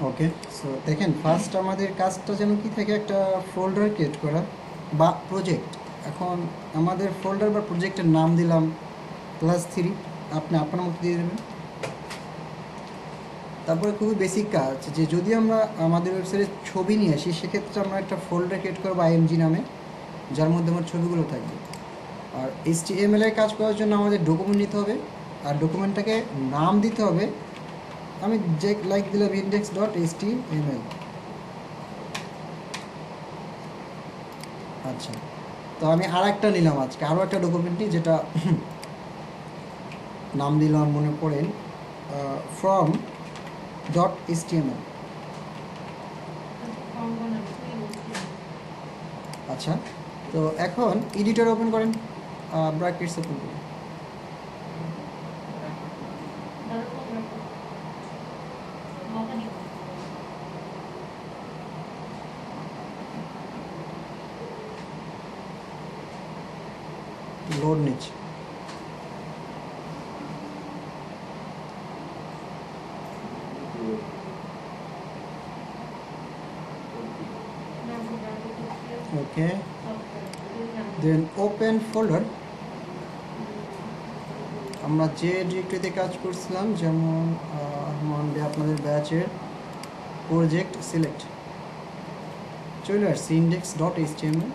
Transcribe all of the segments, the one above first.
ওকে, so দেখেন first আমাদের কাজটা যেন কি থাকে, একটা ফোল্ডার ক্রিয়েট করা বা প্রজেক্ট। এখন আমাদের ফোল্ডার বা প্রজেক্টের নাম দিলাম +3, আপনি আপনার মতো দিয়ে দেবেন। তারপরে খুবই বেসিক কাজ যে যদি আমরা আমাদের ওয়েবসাইটে ছবি নিয়ে আসি, সেক্ষেত্রে আমরা একটা ফোল্ডার ক্রিয়েট করবো আইএমজি নামে, যার মধ্যে আমার ছবিগুলো থাকবে। আর HTML এর কাজ করার জন্য আমাদের ডকুমেন্ট নিতে হবে, আর ডকুমেন্টটাকে নাম দিতে হবে, আমি যে লাইক দিলাম index.html। আচ্ছা, তো আমি আর একটা নিলাম আজকে, আরও একটা ডকুমেন্ট নিই, যেটা নাম দিলাম মনে করেন from.html। আচ্ছা, তো এখন এডিটর ওপেন করেন, ব্র্যাকেটস ওপেন করেন। লোড নিচ্ছে। ওকে, দেন ওপেন ফোল্ডার। আমরা যে ডিরেক্টরিতে কাজ করছিলাম, যেমন মনে আপনাদের ব্যাচের প্রজেক্ট সিলেক্ট চলে আসছে index.html।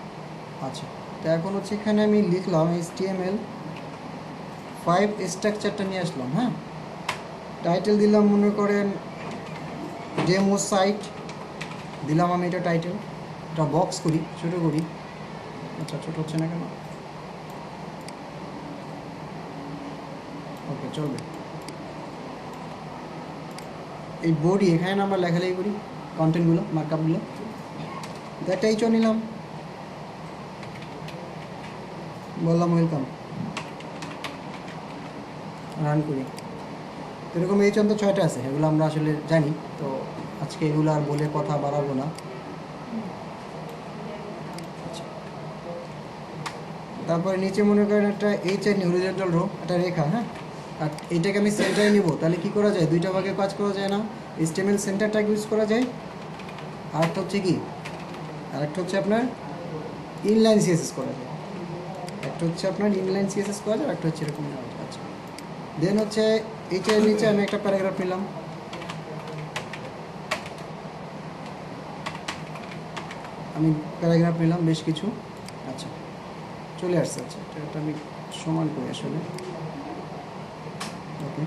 আচ্ছা, তো এখন হচ্ছে এখানে আমি লিখলাম HTML5 স্ট্রাকচারটা নিয়ে আসলাম। হ্যাঁ, টাইটেল দিলাম মনে করেন ডেমো সাইট, দিলাম আমি এটা টাইটেল। এটা বক্স করি, ছোটো করি। আচ্ছা, ছোটো হচ্ছে না কেন? ওকে, চলবে। এই বডি এখানে আমরা লেখালেখি করি কন্টেন্টগুলো, মার্কআপগুলো। একটা এইচ নিলাম, বললাম ওয়েলকাম, রান করি। এরকম এইচ তো 6টা আছে, এগুলো আমরা আসলে জানি, তো আজকে এগুলো আর বলে কথা বাড়াবো না। আচ্ছা, তারপরে নিচে মনে করেন একটা এইচ এর হরিজন্টাল রো, একটা রেখা। হ্যাঁ, আর এইটাকে আমি সেন্টারে নিব, তাহলে কি করা যায়? দুইটা ভাগে কাজ করা যায় না? HTML সেন্টারটাকে ইউজ করা যায়। আরেকটা হচ্ছে কি, আরেকটা হচ্ছে আপনার ইনলাইন সিএসএস করা যায়। একটা হচ্ছে আপনার ইনলাইন সিএসএস করা যায়, একটা হচ্ছে এরকম। আচ্ছা, দেন হচ্ছে এইচ এর নিচে আমি একটা প্যারাগ্রাফ নিলাম, বেশ কিছু। আচ্ছা, চলে আসছে। আচ্ছা, এটা আমি সমান করি আসলে। ওকে,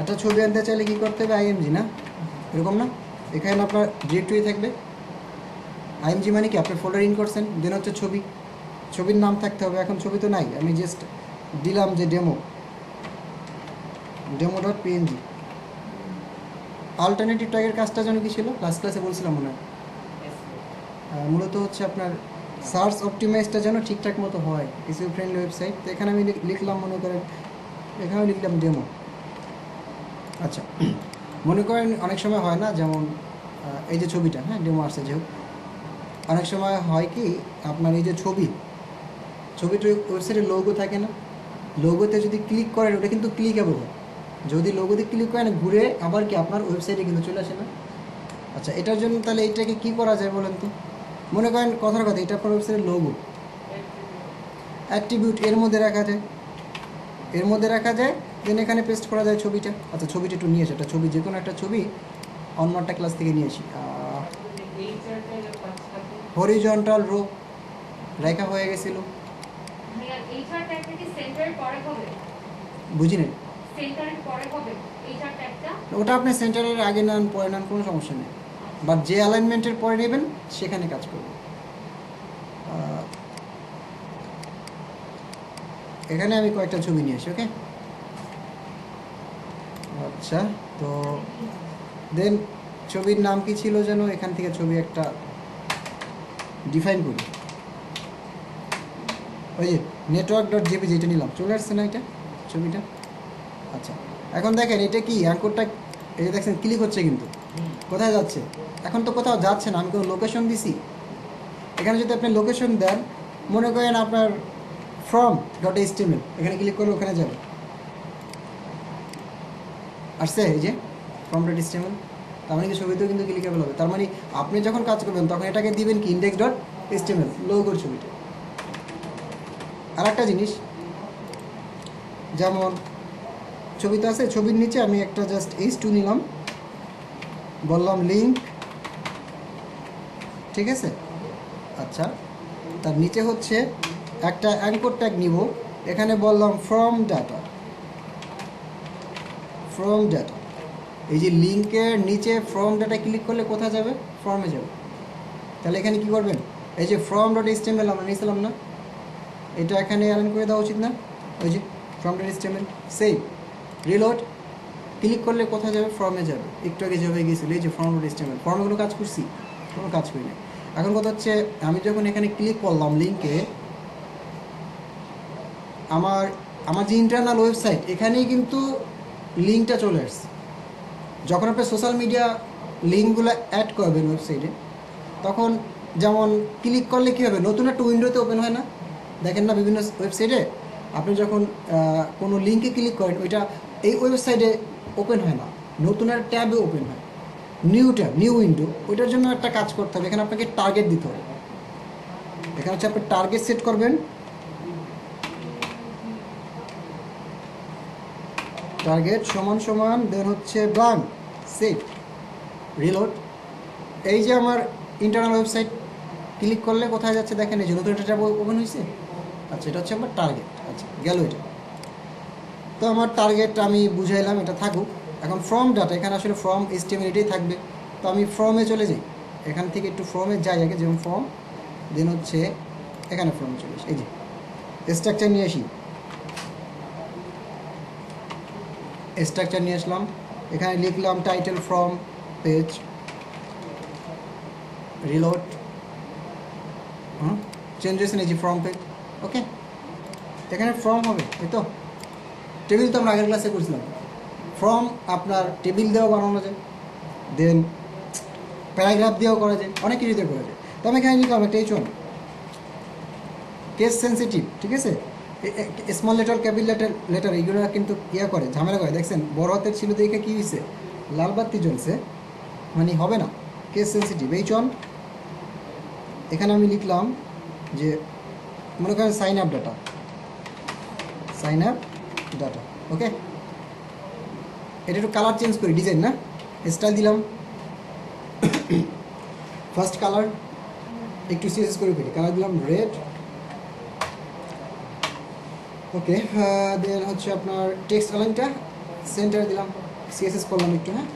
একটা ছবি আনতে চাইলে কী করতে হবে? আইএমজি না, এরকম না? এখানে আপনার ডিরেক্টরি থাকবে। আইএমজি মানে কি, আপনি ফোল্ডার ইন করছেন, দেন হচ্ছে ছবি, ছবির নাম থাকতে হবে। এখন ছবি তো নাই, আমি জাস্ট দিলাম যে ডেমো.png। অল্টারনেটিভ ট্যাগের কাজটা যেন কি ছিল, লাস্ট ক্লাসে বলছিলাম মনে হয়। মূলত হচ্ছে আপনার সার্চ অপটিমাইজটা যেন ঠিকঠাক মতো হয়, এসইও ফ্রেন্ডলি ওয়েবসাইট। তো এখানে আমি লিখলাম মনে করেন, এখানেও লিখলাম ডেমো। আচ্ছা, মনে করেন অনেক সময় হয় না, যেমন এই যে ছবিটা, হ্যাঁ ডেমো আসছে যেহেতু, অনেক সময় হয় কি আপনার এই যে ছবিটা ওয়েবসাইটের লোগো থাকে না, লোগোতে যদি ক্লিক করেন ওটা কিন্তু ক্লিকেবল হয়। যদি লোগোতে ক্লিক করেন ঘুরে আবার কি আপনার ওয়েবসাইটে কিন্তু চলে আসে না। আচ্ছা, এটার জন্য তাহলে এইটাকে কী করা যায় বলেন তো? মনে করেন কথার কথা, এটা আপনার ওয়েবসাইটের লোগো, অ্যাট্রিবিউট এর মধ্যে রাখা যায়, দেন এখানে পেস্ট করা যায় ছবিটা। আচ্ছা, ছবিটা একটু নিয়ে আসে, একটা ছবি, যে কোনো একটা ছবি অন্য একটা ক্লাস থেকে নিয়ে আসি। হরিজন্টাল রো রেখা হয়ে গেছিল, বুঝি নাই। ওটা আপনি সেন্টারের আগে নেন পরে নেন, কোনো সমস্যা নেই, বাট যে অ্যালাইনমেন্টের পরে নেবেন সেখানে কাজ করবে। এখানে আমি কয়েকটা ছবি নিয়ে আসি। ওকে, আচ্ছা, তো দেন ছবির নাম কি ছিল যেন, এখান থেকে ছবি একটা ডিফাইন করি। ওই যে network.jpg যেটা নিলাম, চলে আসছে না এটা ছবিটা? আচ্ছা, এখন দেখেন এটা কি অ্যাঙ্করটা, এই যে দেখছেন ক্লিক হচ্ছে, কিন্তু কোথায় যাচ্ছে? এখন তো কোথাও যাচ্ছে না, আমি কোনো লোকেশন দিছি। এখানে যদি আপনি লোকেশন দেন, মনে করেন আপনার from.html, এখানে ক্লিক করলে ওখানে যাবে। আসছে এই যে ফর্ম ডট HTML, তার মানে কি ছবিতেও কিন্তু ক্লিকেবল হবে। তার মানে আপনি যখন কাজ করবেন তখন এটাকে দিবেন কি ইন্ডেক্স ডট HTML লোগোর ছবিটা। আর একটা জিনিস, যেমন ছবিতে আছে, ছবির নিচে আমি একটা জাস্ট H2 নিলাম, বললাম লিঙ্ক, ঠিক আছে। আচ্ছা, তার নিচে হচ্ছে একটা অ্যাঙ্কর ট্যাগ নিব, এখানে বললাম ফ্রম ডাটা। ফ্রম ডাটা, এই যে লিঙ্কের নিচে ফ্রম ডাটা ক্লিক করলে কোথায় যাবে? ফর্মে যাবে। তাহলে এখানে কি করবেন? এই যে ফ্রম ডট HTML আমরা নিয়েছিলাম না, এটা এখানে অ্যালাইন করে দেওয়া উচিত না? ওই যে from dot HTML, save, reload, click করলে কোথায় যাবে? ফর্মে যাবে। একটু আগে যেভাবে গিয়েছিল এই যে ফর্ম ডট HTML, ফর্মে কোনো কাজ করছি? কোনো কাজ করি না। এখন কথা হচ্ছে, আমি যখন এখানে ক্লিক করলাম লিঙ্কে, আমার আমার যে ইন্টারনাল ওয়েবসাইট এখানেই কিন্তু লিঙ্কটা চলে আসছে। যখন আপনি সোশ্যাল মিডিয়া লিঙ্কগুলো অ্যাড করবেন ওয়েবসাইটে, তখন যেমন ক্লিক করলে কী হবে? নতুন একটা উইন্ডোতে ওপেন হয় না? দেখেন না বিভিন্ন ওয়েবসাইটে আপনি যখন কোনো লিঙ্কে ক্লিক করেন, ওইটা এই ওয়েবসাইটে ওপেন হয় না, নতুন একটা ট্যাবে ওপেন হয়, নিউ ট্যাব, নিউ উইন্ডো। ওইটার জন্য একটা কাজ করতে হবে, এখানে আপনাকে টার্গেট দিতে হবে। এখানে হচ্ছে আপনি টার্গেট সেট করবেন, টার্গেট সমান সমান দেন হচ্ছে ব্লাঙ্ক, সেভ, রিলোড। এই যে আমার ইন্টারনাল ওয়েবসাইট, ক্লিক করলে কোথায় যাচ্ছে দেখেন, এই যে নতুন একটা ট্যাব ওপেন হয়েছে। আচ্ছা, এটা হচ্ছে আমার টার্গেট। আচ্ছা, গেল এটা। তো আমার টার্গেট আমি বুঝাইলাম, এটা থাকুক। এখন ফর্ম ডাটা, এখানে আসলে ফর্ম HTML এটাই থাকবে। তো আমি ফর্মে চলে যাই, এখান থেকে একটু ফর্মে যাই আগে, যেমন ফর্ম, দেন হচ্ছে এখানে ফর্মে চলে আসি, এই যে স্ট্রাকচার নিয়ে আসি, স্ট্রাকচার নিয়ে আসলাম, এখানে লিখলাম title from page, reload, changes এই যে ফ্রম পেজ, ওকে। এখানে ফর্ম হবে, এই তো টেবিল তো আমরা আগের ক্লাসে করছিলাম। ফর্ম আপনার টেবিল দিয়েও বানানো যায়, দেন প্যারাগ্রাফ দিয়েও করা যায়, অনেক কিছু দিয়ে করা যায়। তো আমি এখানে লিখলাম একটা H1, কেস সেন্সিটিভ, ঠিক আছে। স্মল লেটার, ক্যাপিটাল লেটার এইগুলো কিন্তু ইয়া করে, ঝামেলা করে। দেখছেন বড় হাতের ছিল দেখে কী হয়েছে? লাল বাতি জ্বলছে, মানে হবে না। Case sensitive H1। এখানে আমি লিখলাম যে মনে করেন sign up data, sign up data, okay. এটা একটু কালার চেঞ্জ করি, ডিজাইন না, স্টাইল দিলাম, ফার্স্ট কালার একটু CSS করে ফেলি, কালার দিলাম রেড, ওকে। দেন হচ্ছে আপনার টেক্সট অ্যালাইনটা সেন্টার দিলাম, CSS করলাম একটু, হ্যাঁ।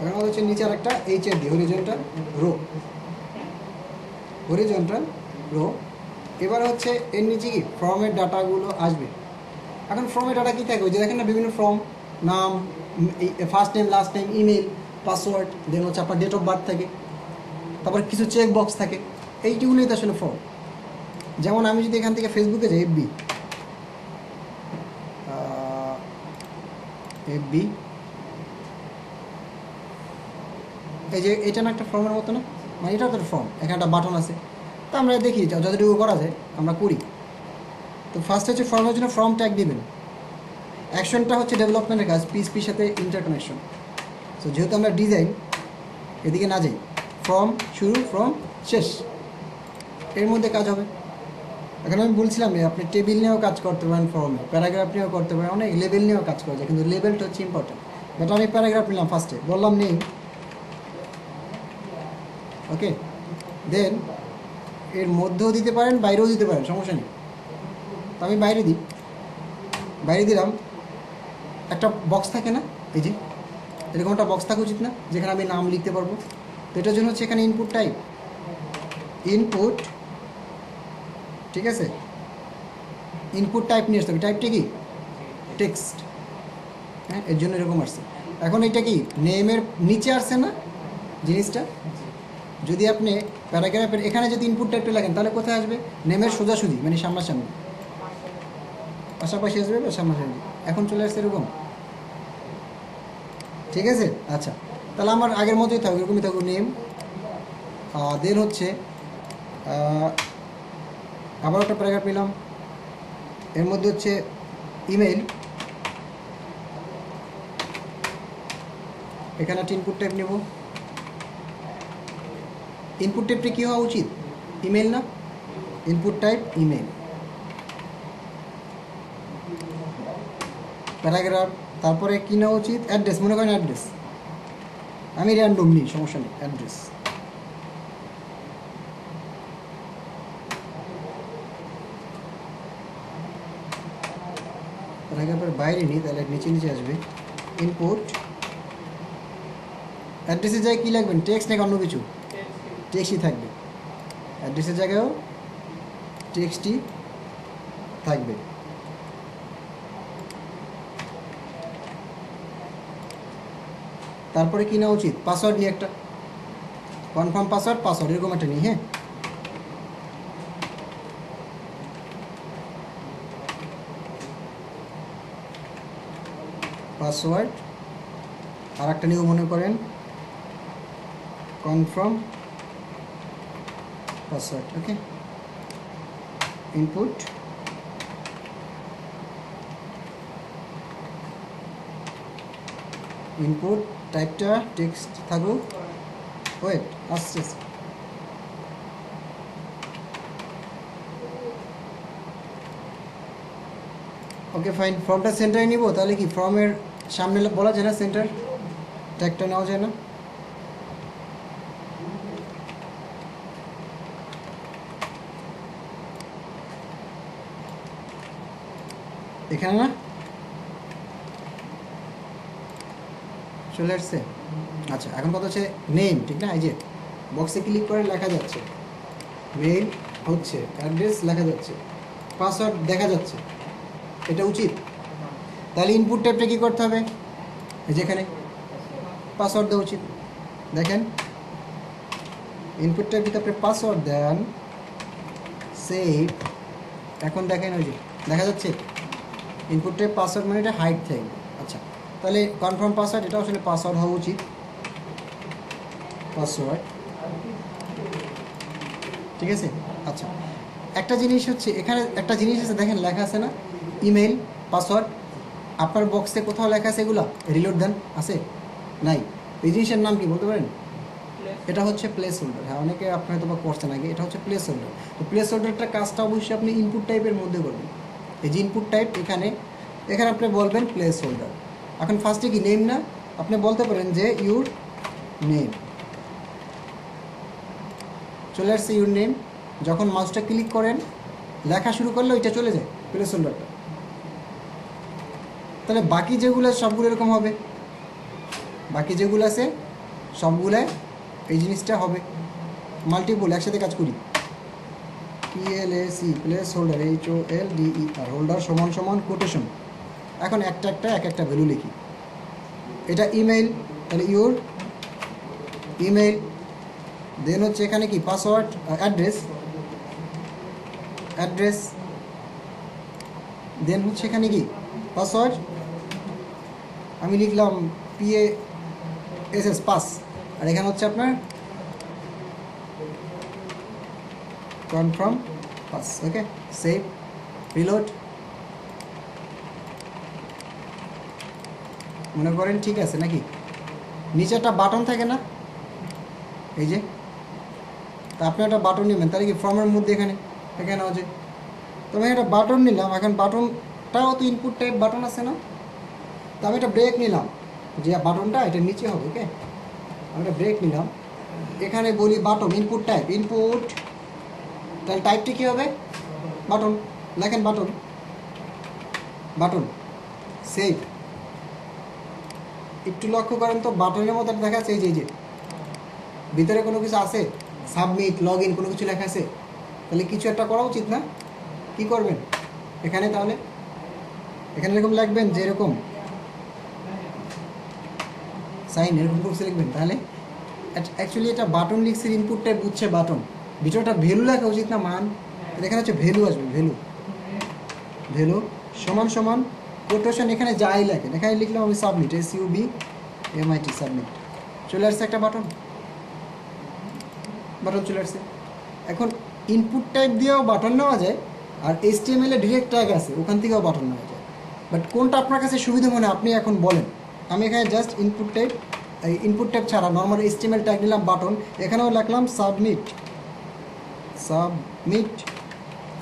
এখন হচ্ছে নিচে আর একটা HR দিই, হরিজন্টাল রো, হরিজন্টাল রো। এবার হচ্ছে এর নিচে কি ফর্মের ডাটাগুলো আসবে। এখন ফর্মের ডাটা কী থাকবে? যে দেখেন না বিভিন্ন ফর্ম, নাম, first name, last name, email, password, then হচ্ছে আপনার ডেট অফ বার্থ থাকে, তারপর কিছু চেক বক্স থাকে। এইগুলোই তো আসলে ফর্ম। যেমন আমি যদি এখান থেকে ফেসবুকে যাই, FB, এই যে এটা না একটা ফর্মের মতো না, মানে এটাও তো একটা ফর্ম, এখানে একটা বাটন আছে। তো আমরা দেখি যতটুকু করা যায় আমরা করি। তো ফার্স্ট হচ্ছে ফর্মের জন্য ফর্ম ট্যাগ দিবেন। অ্যাকশনটা হচ্ছে ডেভেলপমেন্টের কাজ, পিএইচপির সাথে ইন্টারকানেকশন। সো যেহেতু আমরা ডিজাইন, এদিকে না যাই, ফর্ম শুরু, ফর্ম শেষ, এর মধ্যে কাজ হবে। এখন আমি বলছিলাম আপনি টেবিল নিয়েও কাজ করতে পারেন, ফর্মে প্যারাগ্রাফ নিয়েও করতে পারেন, অনেক লেভেল নিয়েও কাজ করা যায়, কিন্তু লেভেলটা হচ্ছে ইম্পর্টেন্ট। বাট আমি প্যারাগ্রাফ নিলাম ফার্স্টে, বললাম নেই, ওকে। দেন এর মধ্যেও দিতে পারেন, বাইরেও দিতে পারেন, সমস্যা নেই। তো আমি বাইরে দিই, বাইরে দিলাম। একটা বক্স থাকে না, এই যে এরকম একটা বক্স থাকা উচিত না, যেখানে আমি নাম লিখতে পারবো। তো এটার জন্য হচ্ছে এখানে ইনপুট টাইপ, ইনপুট, ঠিক আছে। ইনপুট টাইপ নিয়ে আসতে হবে, টাইপটা কি টেক্সট, হ্যাঁ, এর জন্য এরকম আসছে। এখন এটা কি নেমের নিচে আসছে না জিনিসটা? যদি আপনি প্যারাগ্রাফের এখানে যদি ইনপুট টাইপটা লাগেন, তাহলে কোথায় আসবে? নেমের সোজাসুজি, মানে সামনাসামনি, পাশাপাশি আসবে বা সামনাসামনি। এখন চলে আসছে এরকম, ঠিক আছে। আচ্ছা, তাহলে আমার আগের মতোই থাকুক, এরকমই থাকুক নেম। দেন হচ্ছে আবার একটা প্যারাগ্রাফ নিলাম, এর মধ্যে হচ্ছে ইমেল, এখানে একটা ইনপুট টাইপ নেব। ইনপুট টাইপটা কী হওয়া উচিত? ইমেল না? Input type email. প্যারাগ্রাফ, তারপরে কী নেওয়া উচিত? অ্যাড্রেস, মনে করেন অ্যাড্রেস, আমি র্যান্ডম নিই, সমস্যা নেই, অ্যাড্রেস। প্যারাগ্রাফের বাইরে নিই, তাহলে নিচে নিচে আসবে। ইনপুট অ্যাড্রেসের জায়গায় কী লাগবেন? টেক্সট নাকি অন্য কিছু? টেক্সটই থাকবে, অ্যাড্রেসের জায়গায়ও টেক্সটই থাকবে। তারপরে কী নেওয়া উচিত? পাসওয়ার্ড নিয়ে একটা, কনফার্ম পাসওয়ার্ড এরকম একটা নিই। হ্যাঁ, পাসওয়ার্ড। আর একটা নিয়েও মনে করেন কনফার্ম পাসওয়ার্ড। ওকে, ইনপুট টাইপটা টেক্সট থাকুক। ওয়েট, আসছে। ওকে ফাইন, ফর্মটা সেন্টারে নিব। তাহলে কি ফর্মের সামনে বলা যায় না সেন্টার ট্যাগটা নেওয়া যায় না? এখানে না চলে আসছে। আচ্ছা, এখন কথা হচ্ছে নেম, ঠিক না? এই যে বক্সে ক্লিক করে লেখা যাচ্ছে, মেইল হচ্ছে, অ্যাড্রেস লেখা যাচ্ছে, পাসওয়ার্ড দেখা যাচ্ছে, এটা উচিত। তাহলে ইনপুট টাইপটা কী করতে হবে? যেখানে পাসওয়ার্ড দেওয়া উচিত। দেখেন, ইনপুট টাইপ যদি আপনি পাসওয়ার্ড দেন, সেভ। এখন দেখেন, ওই যে দেখা যাচ্ছে ইনপুট টাইপ পাসওয়ার্ড, মানে এটা হাইড থাকবে। আচ্ছা, তাহলে কনফার্ম পাসওয়ার্ড, এটা আসলে পাসওয়ার্ড হওয়া উচিত, পাসওয়ার্ড। ঠিক আছে। আচ্ছা, একটা জিনিস হচ্ছে, এখানে একটা জিনিস আছে, দেখেন লেখা আছে না ইমেল পাসওয়ার্ড? আপনার বক্সে কোথাও লেখা আছে এগুলো? রিলোড দেন, আছে? নাই। এই জিনিসের নাম কি বলতে পারেন? এটা হচ্ছে প্লেস হোল্ডার। হ্যাঁ, অনেকে আপনি হয়তো বা করছেন আগে, এটা হচ্ছে প্লেস হোল্ডার। তো প্লেস হোল্ডারটা কাজটা অবশ্যই আপনি ইনপুট টাইপের মধ্যে করবেন। এই যে ইনপুট টাইপ, এখানে আপনি বলবেন প্লেস হোল্ডার। এখন ফার্স্টে কি নেম না? আপনি বলতে পারেন যে ইউর নেম। চলে আসছে ইউর নেম। যখন মাউসটা ক্লিক করেন, লেখা শুরু করলে ওইটা চলে যায় প্লেস হোল্ডারটা। তাহলে বাকি যেগুলো সবগুলো এরকম হবে, বাকি যেগুলো আছে সবগুলায় এই জিনিসটা হবে। মাল্টিপল একসাথে কাজ করি। PLAC, place holder, HOLDER, holder সমান সমান কোটেশন। এখন একটা এক একটা ভ্যালু লিখি। এটা ইমেইল, তাহলে ইউর ইমেইল। দেন হচ্ছে এখানে কি পাসওয়ার্ড, অ্যাড্রেস। দেন হচ্ছে এখানে কি পাসওয়ার্ড, আমি লিখলাম PASS, পাস। আর এখানে হচ্ছে আপনার কনফার্ম পাস। ওকে, সেভ, রিলোড। মনে করেন ঠিক আছে নাকি? নিচে একটা বাটন থাকে না, এই যে, তা আপনি একটা বাটন নেবেন, তাহলে কি ফর্মের মধ্যে এখানে হচ্ছে, তো আমি একটা বাটন নিলাম। এখন বাটনটাও তো ইনপুট টাইপ বাটন আছে না? তো আমি একটা ব্রেক নিলাম, যে বাটনটা এটা নিচে হবে। ওকে, আমি একটা ব্রেক নিলাম, এখানে বলি বাটন, ইনপুট টাইপ, ইনপুট, তাহলে টাইপটি কী হবে? বাটন। লেখেন বাটন, সেভ। একটু লক্ষ্য করেন তো, বাটনের মতো দেখা যাচ্ছে, এই যে ভিতরে কোনো কিছু আছে, সাবমিট, লগ ইন, কোনো কিছু লেখা আছে। তাহলে কিছু একটা করা উচিত না? কি করবেন এখানে? তাহলে এখানে এরকম লিখবেন, যে এরকম সাইন, এরকম করে লিখবেন। তাহলে অ্যাকচুয়ালি এটা বাটন লিখছে, ইনপুট টাইপ বুঝছে বাটন, ভিতরটা ভ্যালু লেখা উচিত না মান? এখানে হচ্ছে ভ্যালু আসবে, ভ্যালু সমান সমান কোটেশন, এখানে যাই লেখেন। এখানে লিখলাম আমি সাবমিট, SUBMIT, সাবমিট। চলে আসছে একটা বাটন চলে আসছে। এখন ইনপুট টাইপ দিয়েও বাটন নেওয়া যায়, আর HTML এ ডিরেক্ট ট্যাগ আছে, ওখান থেকেও বাটন নেওয়া যায়। বাট কোনটা আপনার কাছে সুবিধা মনে আপনি এখন বলেন। আমি এখানে জাস্ট ইনপুট টাইপ এই ইনপুট ট্যাগ ছাড়া নর্মাল HTML ট্যাগ নিলাম বাটন, এখানেও লিখলাম সাবমিট।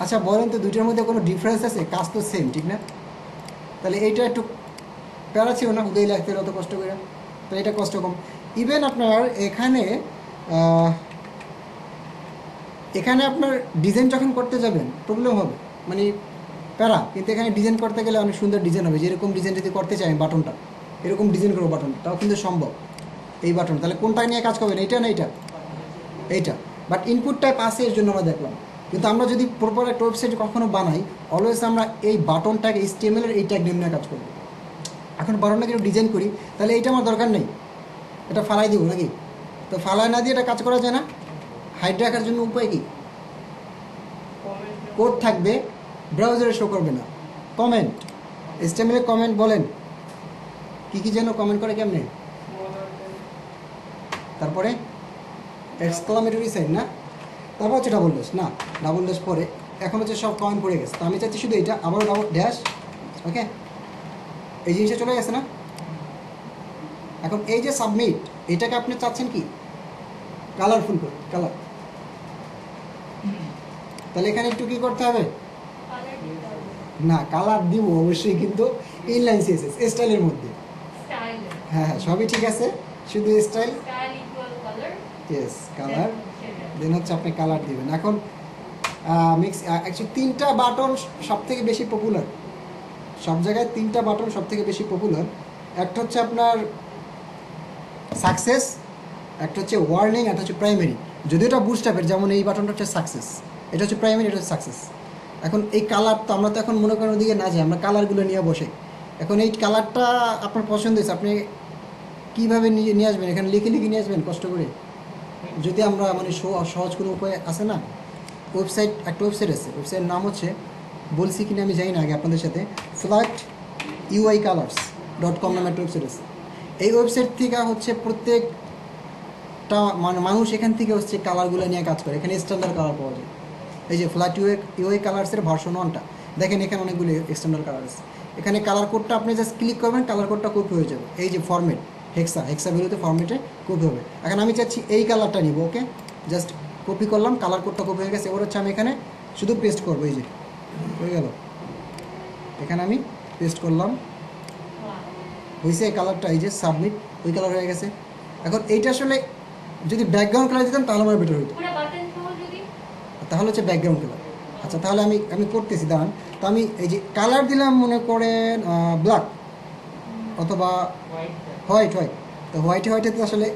আচ্ছা বলেন তো দুইটার মধ্যে কোনো ডিফারেন্স আছে? কাজ তো সেম, ঠিক না? তাহলে এইটা একটু প্যারা ছিল না উদয় লাগতে অত কষ্ট করে, তো এটা কষ্ট কম। ইভেন আপনার এখানে আপনার ডিজাইন যখন করতে যাবেন প্রবলেম হবে, মানে প্যারা, কিন্তু এখানে ডিজাইন করতে গেলে অনেক সুন্দর ডিজাইন হবে। যেরকম ডিজাইন যদি করতে চাই বাটনটা, এরকম ডিজাইন করবো বাটন, তাও কিন্তু সম্ভব। এই বাটন তাহলে কোনটা নিয়ে কাজ করবেন, এইটা না এইটা? বাট ইনপুট টাইপ আছে, এর জন্য আমরা দেখলাম। কিন্তু আমরা যদি প্রপার একটা ওয়েবসাইট কখনো বানাই, অলওয়েজ আমরা এই বাটন ট্যাগ HTML এর এই ট্যাগ নিয়ে কাজ করবো। এখন বাটনটা কেউ ডিজাইন করি, তাহলে এইটা আমার দরকার নেই, এটা ফালাই দিব নাকি? তো ফালাই না দিয়ে এটা কাজ করা যায় না? হাইড রাখার জন্য উপায় কি? কোড থাকবে, ব্রাউজারে শো করবে না। কমেন্ট, HTML এ কমেন্ট বলেন কি যেন কমেন্ট করে কেমনে? তারপরে এক্সক্লামেটরি সাইন না, তারপর হচ্ছে ডাবল ড্যাশ, না ডাবল ড্যাশ পরে, এখন হচ্ছে সব কমেন্ট পড়ে গেছে। তো আমি চাচ্ছি শুধু এইটা, আবারও ডাবল ড্যাশ, ওকে, এই জিনিসটা চলে গেছে না? এখন এই যে সাবমিট, এটাকে আপনি চাচ্ছেন কি কালারফুল করে, কালার। তাহলে এখানে একটু কি করতে হবে? না, কালার দিব অবশ্যই, কিন্তু ইনলাইন CSS স্টাইলের মধ্যে। হ্যাঁ, সবই ঠিক আছে, শুধু স্টাইল। ইয়েস, কালার, দেন হচ্ছে আপনি কালার দিবেন। এখন মিক্স অ্যাকচুয়ালি 3টা বাটন সব থেকে বেশি পপুলার, সব জায়গায় 3টা বাটন সব থেকে বেশি পপুলার। একটা হচ্ছে আপনার সাকসেস, একটা হচ্ছে ওয়ার্নিং, একটা হচ্ছে প্রাইমারি। যদিও এটা বুটস্ট্র্যাপের, যেমন এই বাটনটা হচ্ছে সাকসেস, এটা হচ্ছে প্রাইমারি, এটা হচ্ছে সাকসেস। এখন এই কালার তো আমরা তো এখন মনে করেন ওদিকে না যাই, আমরা কালারগুলো নিয়ে বসে। এখন এই কালারটা আপনার পছন্দ হয়েছে, আপনি কীভাবে নিয়ে আসবেন? এখানে লিখে নিয়ে আসবেন কষ্ট করে? যদি আমরা মানে সহজ কোনো উপায় আছে না? একটা ওয়েবসাইট আছে, ওয়েবসাইটের নাম হচ্ছে, বলছি কিনা আমি জানি না আগে আপনাদের সাথে, fluidUIcolors.com নামে একটা ওয়েবসাইট আছে। এই ওয়েবসাইট থেকে হচ্ছে প্রত্যেকটা মানুষ এখান থেকে হচ্ছে কালারগুলো নিয়ে কাজ করে। এখানে স্ট্যান্ডার্ড কালার পাওয়া যায়। এই যে ফ্ল্যাট UI কালার্সের ভার্সন 1টা দেখেন, এখানে অনেকগুলো স্ট্যান্ডার্ড কালার আছে। এখানে কালার কোডটা আপনি জাস্ট ক্লিক করবেন, কালার কোডটা কপি হয়ে যাবে। এই যে ফরম্যাট হেক্সা ভ্যালুতে ফরম্যাটে কপি হবে। এখন আমি চাচ্ছি এই কালারটা নিব, ওকে, জাস্ট কপি করলাম, কালার কোডটা কপি হয়ে গেছে। এবার হচ্ছে আমি এখানে শুধু পেস্ট করবো, এই যে হয়ে গেল, এখানে আমি পেস্ট করলাম, হয়েছে এই কালারটা, এই যে সাবমিট, ওই কালার হয়ে গেছে। এখন এইটা আসলে যদি ব্যাকগ্রাউন্ড কালার দিতাম তাহলে আমার বেটার হইতো, তাহলে হচ্ছে ব্যাকগ্রাউন্ড কালার। আচ্ছা, তাহলে আমি করতেছি, দাঁড়ান। তো আমি এই যে কালার দিলাম, মনে করেন ব্ল্যাক অথবা হোয়াইট। তো হোয়াইটে তো আসলে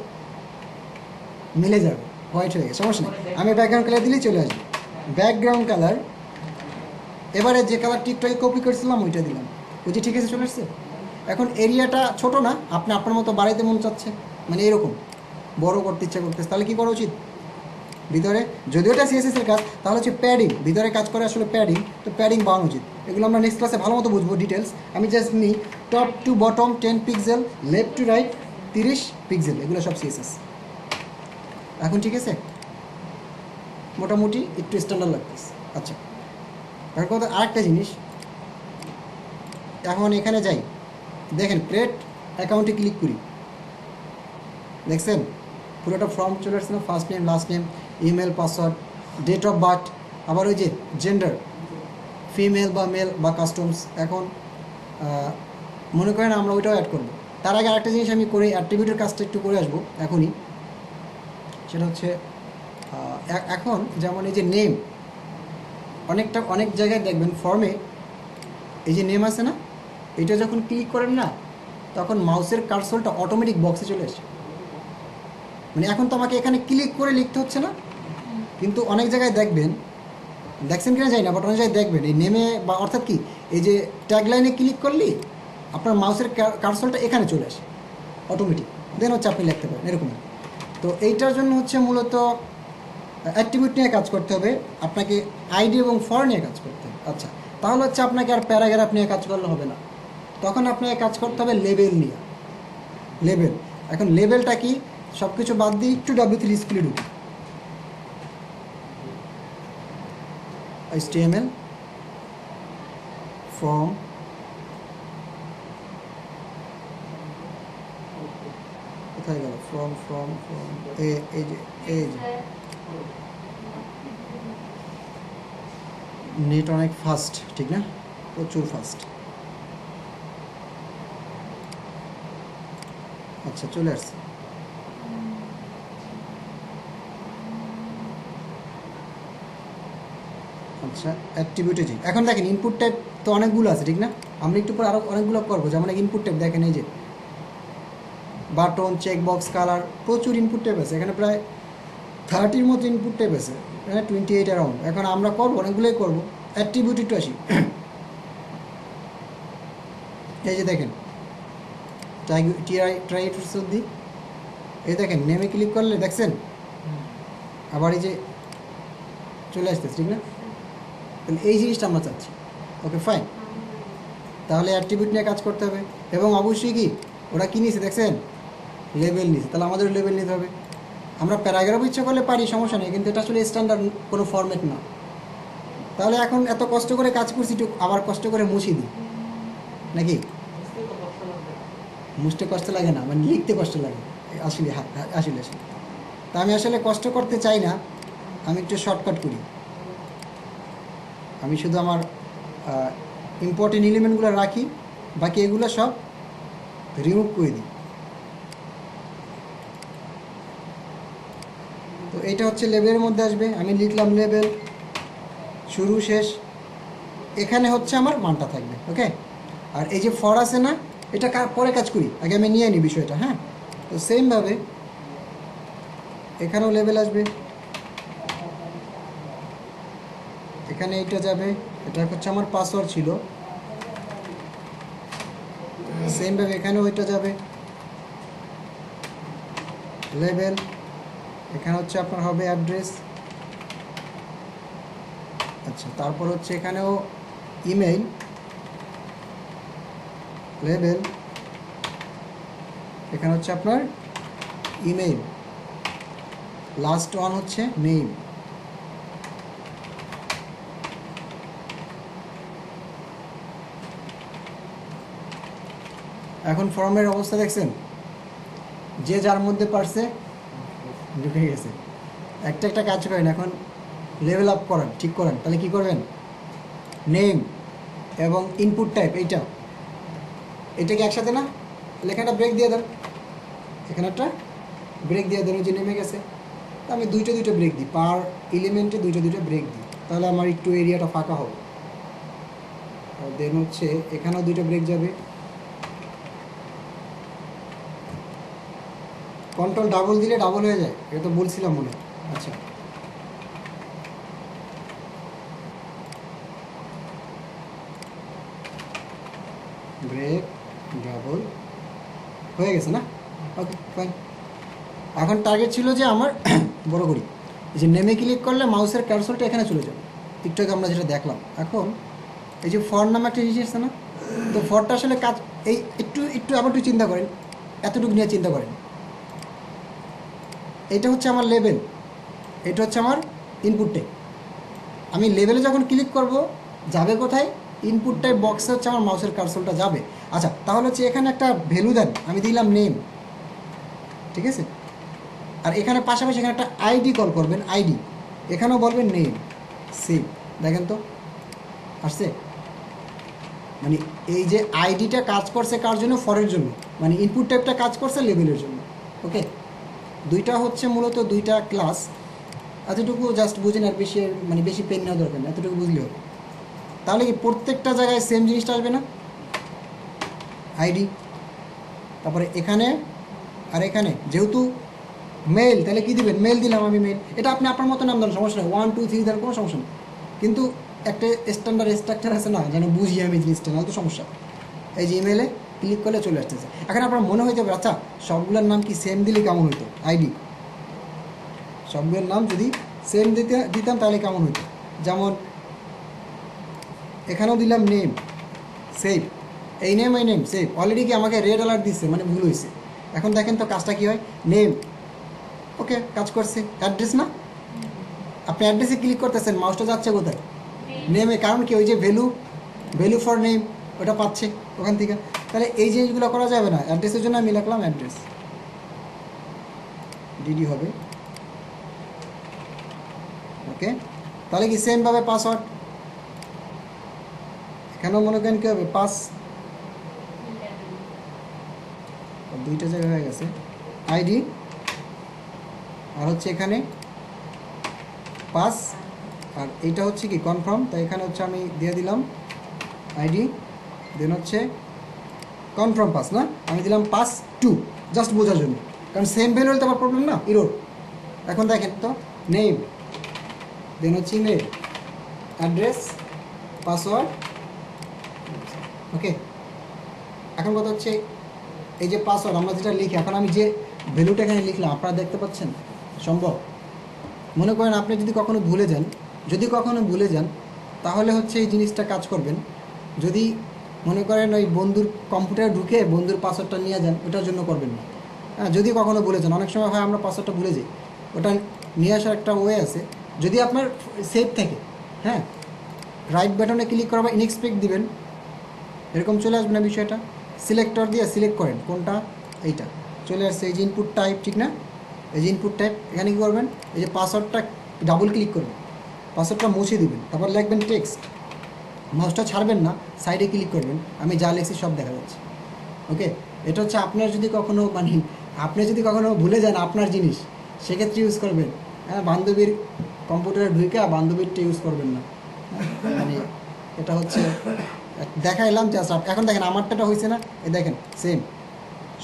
মিলে যাবে, হোয়াইট হয়ে গেছে, সমস্যা নেই। আমি ব্যাকগ্রাউন্ড কালার দিলেই চলে আসবে ব্যাকগ্রাউন্ড কালার। এবারে যে কালার টিকটকে কপি করেছিলাম ওইটা দিলাম, ওই যে ঠিক আছে, চলে আসছে। এখন এরিয়াটা ছোট না, আপনি আপনার মতো বাড়াইতে মন চাচ্ছে, মানে এরকম বড় করতে ইচ্ছা করতেছে, তাহলে কী করা উচিত? ভিতরে, যদিও এটা CSS এর কাজ, তাহলে হচ্ছে প্যাডিং, ভিতরে কাজ করে আসলে প্যাডিং, তো প্যাডিং বাড়ানো উচিত। এগুলো আমরা নেক্সট ক্লাসে ভালো মতো বুঝবো ডিটেলস। আমি জাস্ট নিই top to bottom 10 pixel, left to right 30 pixel, এগুলো সব CSS। এখন ঠিক আছে, মোটামুটি একটু স্ট্যান্ডার্ড লাগতেছে। আচ্ছা, এখন কথা আরেকটা জিনিস, এখন এখানে যাই, দেখেন ক্রিয়েট অ্যাকাউন্টে ক্লিক করি, দেখছেন পুরোটা ফর্ম চলে আসছে না? First name, last name, email, password, date of birth, আবার ওই যে জেন্ডার, ফিমেল বা মেল বা কাস্টমস। এখন মনে করেন আমরা ওইটাও অ্যাড করবো। তার আগে আরেকটা জিনিস আমি করে অ্যাট্রিবিউটের কাজটা একটু করে আসবো এখনই, সেটা হচ্ছে এখন যেমন এই যে নেম, অনেক জায়গায় দেখবেন ফর্মে এই যে নেম আছে না, এটা যখন ক্লিক করেন না, তখন মাউসের কার্সরটা অটোমেটিক বক্সে চলে আসে। মানে এখন তো আমাকে এখানে ক্লিক করে লিখতে হচ্ছে না, কিন্তু অনেক জায়গায় দেখছেন কিনা জানি না, বাট অনেক জায়গায় দেখবেন এই নেমে, বা অর্থাৎ কি, এই যে ট্যাগলাইনে ক্লিক করলেই আপনার মাউসের কার্সরটা এখানে চলে আসে অটোমেটিক, দেন হচ্ছে আপনি লিখতে পারেন এরকম। তো এইটার জন্য হচ্ছে মূলত অ্যাট্রিবিউট নিয়ে কাজ করতে হবে, আপনাকে আইডি এবং ফর নিয়ে কাজ করতে হবে। আচ্ছা, তাহলে হচ্ছে আপনাকে আর প্যারাগ্রাফ নিয়ে কাজ করলে হবে না, তখন আপনাকে কাজ করতে হবে লেবেল নিয়ে। লেবেল, এখন লেবেলটা কি, সব কিছু বাদ দিয়ে একটু W3 স্কুলে ঢুকি, HTML ফর্ম, কোথায় গেল ফ্রম ফ্রম ফ্রম এই যে নেট অনেক ফাস্ট ঠিক না, প্রচুর ফাস্ট। আচ্ছা চলে আসছে। আচ্ছা অ্যাট্রিবিউটে যাই। এখন দেখেন ইনপুট টাইপ তো অনেকগুলো আছে ঠিক না, আমরা একটু পরে আরও অনেকগুলো করবো। যেমন ইনপুট টাইপ দেখেন এই যে বাটন, চেক বক্স, কালার, প্রচুর ইনপুট টাইপ আছে এখানে, প্রায় 30-র মতো ইনপুট টাইপ আছে, হ্যাঁ 28 অ্যারাউন্ড। এখন আমরা করবো অনেকগুলোই করবো। অ্যাট্রিবিউট একটু আসি। এই যে দেখেন ট্রাই দিই, এই দেখেন নেমে ক্লিক করলে দেখছেন আবার এই যে চলে আসতেছে ঠিক না। তাহলে এই জিনিসটা আমরা চাচ্ছি। ওকে ফাইন, তাহলে অ্যাট্রিবিউট নিয়ে কাজ করতে হবে। এবং অবশ্যই কি ওরা কী নিয়েছে দেখছেন, লেভেল নিয়েছে, তাহলে আমাদের লেভেল নিতে হবে। আমরা প্যারাগ্রাফ ইচ্ছা করলে পারি, সমস্যা নেই, কিন্তু এটা আসলে স্ট্যান্ডার্ড কোনো ফরম্যাট না। তাহলে এখন এত কষ্ট করে কাজ করছি, একটু আবার কষ্ট করে মুছি দিই নাকি? মুছতে কষ্ট লাগে না, মানে লিখতে কষ্ট লাগে আসলে। আসলে তা আমি আসলে কষ্ট করতে চাই না, আমি একটু শর্টকাট করি। আমি শুধু আমার ইম্পর্টেন্ট এলিমেন্টগুলো রাখি, বাকি এগুলো সব রিমুভ করে দিই। তো এইটা হচ্ছে লেভেলের মধ্যে আসবে। আমি লিখলাম লেভেল, শুরু শেষ, এখানে হচ্ছে আমার মানটা থাকবে। ওকে, আর এই যে ফর আছে না, এটা পরে কাজ করি, আগে আমি নিয়ে নিই বিষয়টা। হ্যাঁ, তো সেমভাবে এখানেও লেভেল আসবে, এখানে এইটা যাবে, এটা হচ্ছে আমার পাসওয়ার্ড ছিল। সেমভাবে এখানেও এটা যাবে লেভেল, এখানে হচ্ছে আপনার হবে অ্যাড্রেস। আচ্ছা, তারপর হচ্ছে এখানেও ইমেইল, লেভেল, এখানে হচ্ছে আপনার ইমেইল, লাস্ট ওয়ান হচ্ছে নেম। এখন ফর্মের অবস্থা দেখছেন, যে যার মধ্যে পারছে ঢুকে গেছে। একটা একটা কাজ করেন, এখন লেভেল আপ করেন, ঠিক করেন। তাহলে কি করবেন, নেম এবং ইনপুট টাইপ এটা কি একসাথে না, লেখাটা ব্রেক দিয়ে দেন, এখানে একটা ব্রেক দিয়ে দেন, যে নেমে গেছে। তো আমি দুইটা ব্রেক দিই, পার এলিমেন্টে দুইটা ব্রেক দিই, তাহলে আমার একটু এরিয়াটা ফাঁকা হবে। আর দেন হচ্ছে এখানেও দুইটা ব্রেক যাবে, কন্ট্রোল ডাবল দিলে ডাবল হয়ে যায়, এটা তো বলছিলাম মনে। আচ্ছা, ব্রেক ডাবল হয়ে গেছে না? Okay fine. এখন টার্গেট ছিল যে আমার বড় করি, এই যে নেমে ক্লিক করলে মাউসের ক্যারসলটা এখানে চলে যাবে, একটু আগে আমরা যেটা দেখলাম। এখন এই যে ফর নামে একটা জিনিস আছে না, তো ফরটা আসলে কাজ এই একটু আবার একটু চিন্তা করেন, এতটুকু নিয়ে চিন্তা করেন। এটা হচ্ছে আমার লেভেল, এটা হচ্ছে আমার ইনপুট টাইপ। আমি লেভেলে যখন ক্লিক করব যাবে কোথায়, ইনপুট টাইপ বক্সে হচ্ছে আমার মাউসের কার্সলটা যাবে। আচ্ছা, তাহলে হচ্ছে এখানে একটা ভ্যালু দেন, আমি দিলাম নেম, ঠিক আছে। আর এখানে পাশাপাশি এখানে একটা আইডি কল করবেন, আইডি, এখানেও বলবেন নেম, সেভ। দেখেন তো আসছে, মানে এই যে আইডিটা কাজ করছে কার জন্য, ফরের জন্য, মানে ইনপুট টাইপটা কাজ করছে লেভেলের জন্য। ওকে, দুইটা হচ্ছে মূলত দুইটা ক্লাস, এতটুকু জাস্ট বুঝেন, আর বেশি মানে বেশি পেন নেওয়া দরকার না, এতটুকু বুঝলে হবে। তাহলে কি প্রত্যেকটা জায়গায় সেম জিনিসটা আসবে না, আইডি, তারপরে এখানে আর এখানে যেহেতু মেল, তাহলে কী দিবেন, মেল দিলাম আমি মেল, এটা আপনি আপনার মতো নাম দেন, সমস্যা নেই, 1 2 3 দেন, কোনো সমস্যা নেই, কিন্তু একটা স্ট্যান্ডার্ড স্ট্রাকচার আছে না, যেন বুঝি আমি জিনিসটা, নাহলে তো সমস্যা। এই যে ইমেলে ক্লিক করলে চলে আসতেছে। এখন আপনার মনে হয়ে যাবে, আচ্ছা সবগুলোর নাম কি সেম দিলে কেমন হতো, আইডি সবগুলোর নাম যদি সেম দিতাম তাহলে কেমন হতো। যেমন এখানেও দিলাম নেম, সেভ, এই নেম সেভ, অলরেডি কি আমাকে রেড অ্যালার্ট দিচ্ছে, মানে ভুল হয়েছে। এখন দেখেন তো কাজটা কী হয়, নেম, ওকে কাজ করছে। অ্যাড্রেস না, আপনি অ্যাড্রেসে ক্লিক করতেছেন, মাউসটা যাচ্ছে কোথায়, নেমে, কারণ কি ওই যে ভ্যালু ফর নেম ওটা পাচ্ছে ওখান থেকে। তাহলে এই জিনিসগুলো করা যাবে না, অ্যাড্রেসের জন্য আমি লিখলাম অ্যাড্রেস, ডিডি হবে। ওকে, তাহলে কি সেমভাবে পাসওয়ার্ড এখানেও মনে করেন কী হবে, পাস দুইটা জায়গায় হয়ে গেছে, আইডি আর হচ্ছে এখানে পাস, আর এইটা হচ্ছে কি কনফার্ম। তাই এখানে হচ্ছে আমি দিয়ে দিলাম আইডি, দেন হচ্ছে কনফার্ম পাস, না আমি দিলাম পাস 2 জাস্ট বোঝার জন্য, কারণ সেম ভ্যালু হলে তো আমার প্রবলেম না, ইরোর। এখন দেখেন তো নেম, দেন হচ্ছে ইমেল অ্যাড্রেস পাসওয়ার্ড। ওকে, এখন কথা হচ্ছে এই যে পাসওয়ার্ড আমরা যেটা লিখি, এখন আমি যে ভ্যালুটা এখানে লিখলাম আপনারা দেখতে পাচ্ছেন সম্ভব? মনে করেন আপনি যদি কখনো ভুলে যান তাহলে হচ্ছে এই জিনিসটা কাজ করবেন। যদি মনে করেন ওই বন্ধুর কম্পিউটারে ঢুকে বন্ধুর পাসওয়ার্ডটা নিয়ে যান, ওটার জন্য করবেন না। হ্যাঁ, যদি কখনো ভুলে যান, অনেক সময় হয় আমরা পাসওয়ার্ডটা ভুলে যাই, ওটা নিয়ে আসার একটা ওয়ে আছে। যদি আপনার সেভ থাকে, হ্যাঁ, রাইট বাটনে ক্লিক করা বা ইনএক্সপেক্ট দিবেন, এরকম চলে আসবে না বিষয়টা। সিলেক্টর দিয়ে সিলেক্ট করেন কোনটা, এইটা চলে আসছে। এই যে ইনপুট টাইপ, ঠিক না, এই যে ইনপুট টাইপ, এখানে কী করবেন, এই যে পাসওয়ার্ডটা ডাবল ক্লিক করবেন, পাসওয়ার্ডটা মুছে দিবেন, তারপর লিখবেন টেক্সট, মাউসটা ছাড়বেন না, সাইডে ক্লিক করবেন, আমি যা লিখছি সব দেখা যাচ্ছে। ওকে, এটা হচ্ছে আপনার যদি কখনো আপনি যদি কখনো ভুলে যান আপনার জিনিস, সেক্ষেত্রে ইউজ করবেন। হ্যাঁ, বান্ধবীর কম্পিউটারে ঢুকে বান্ধবীরটা ইউজ করবেন না। মানে এটা হচ্ছে দেখাইলাম জাস্ট। এখন দেখেন আমারটা হয়েছে না, এই দেখেন সেম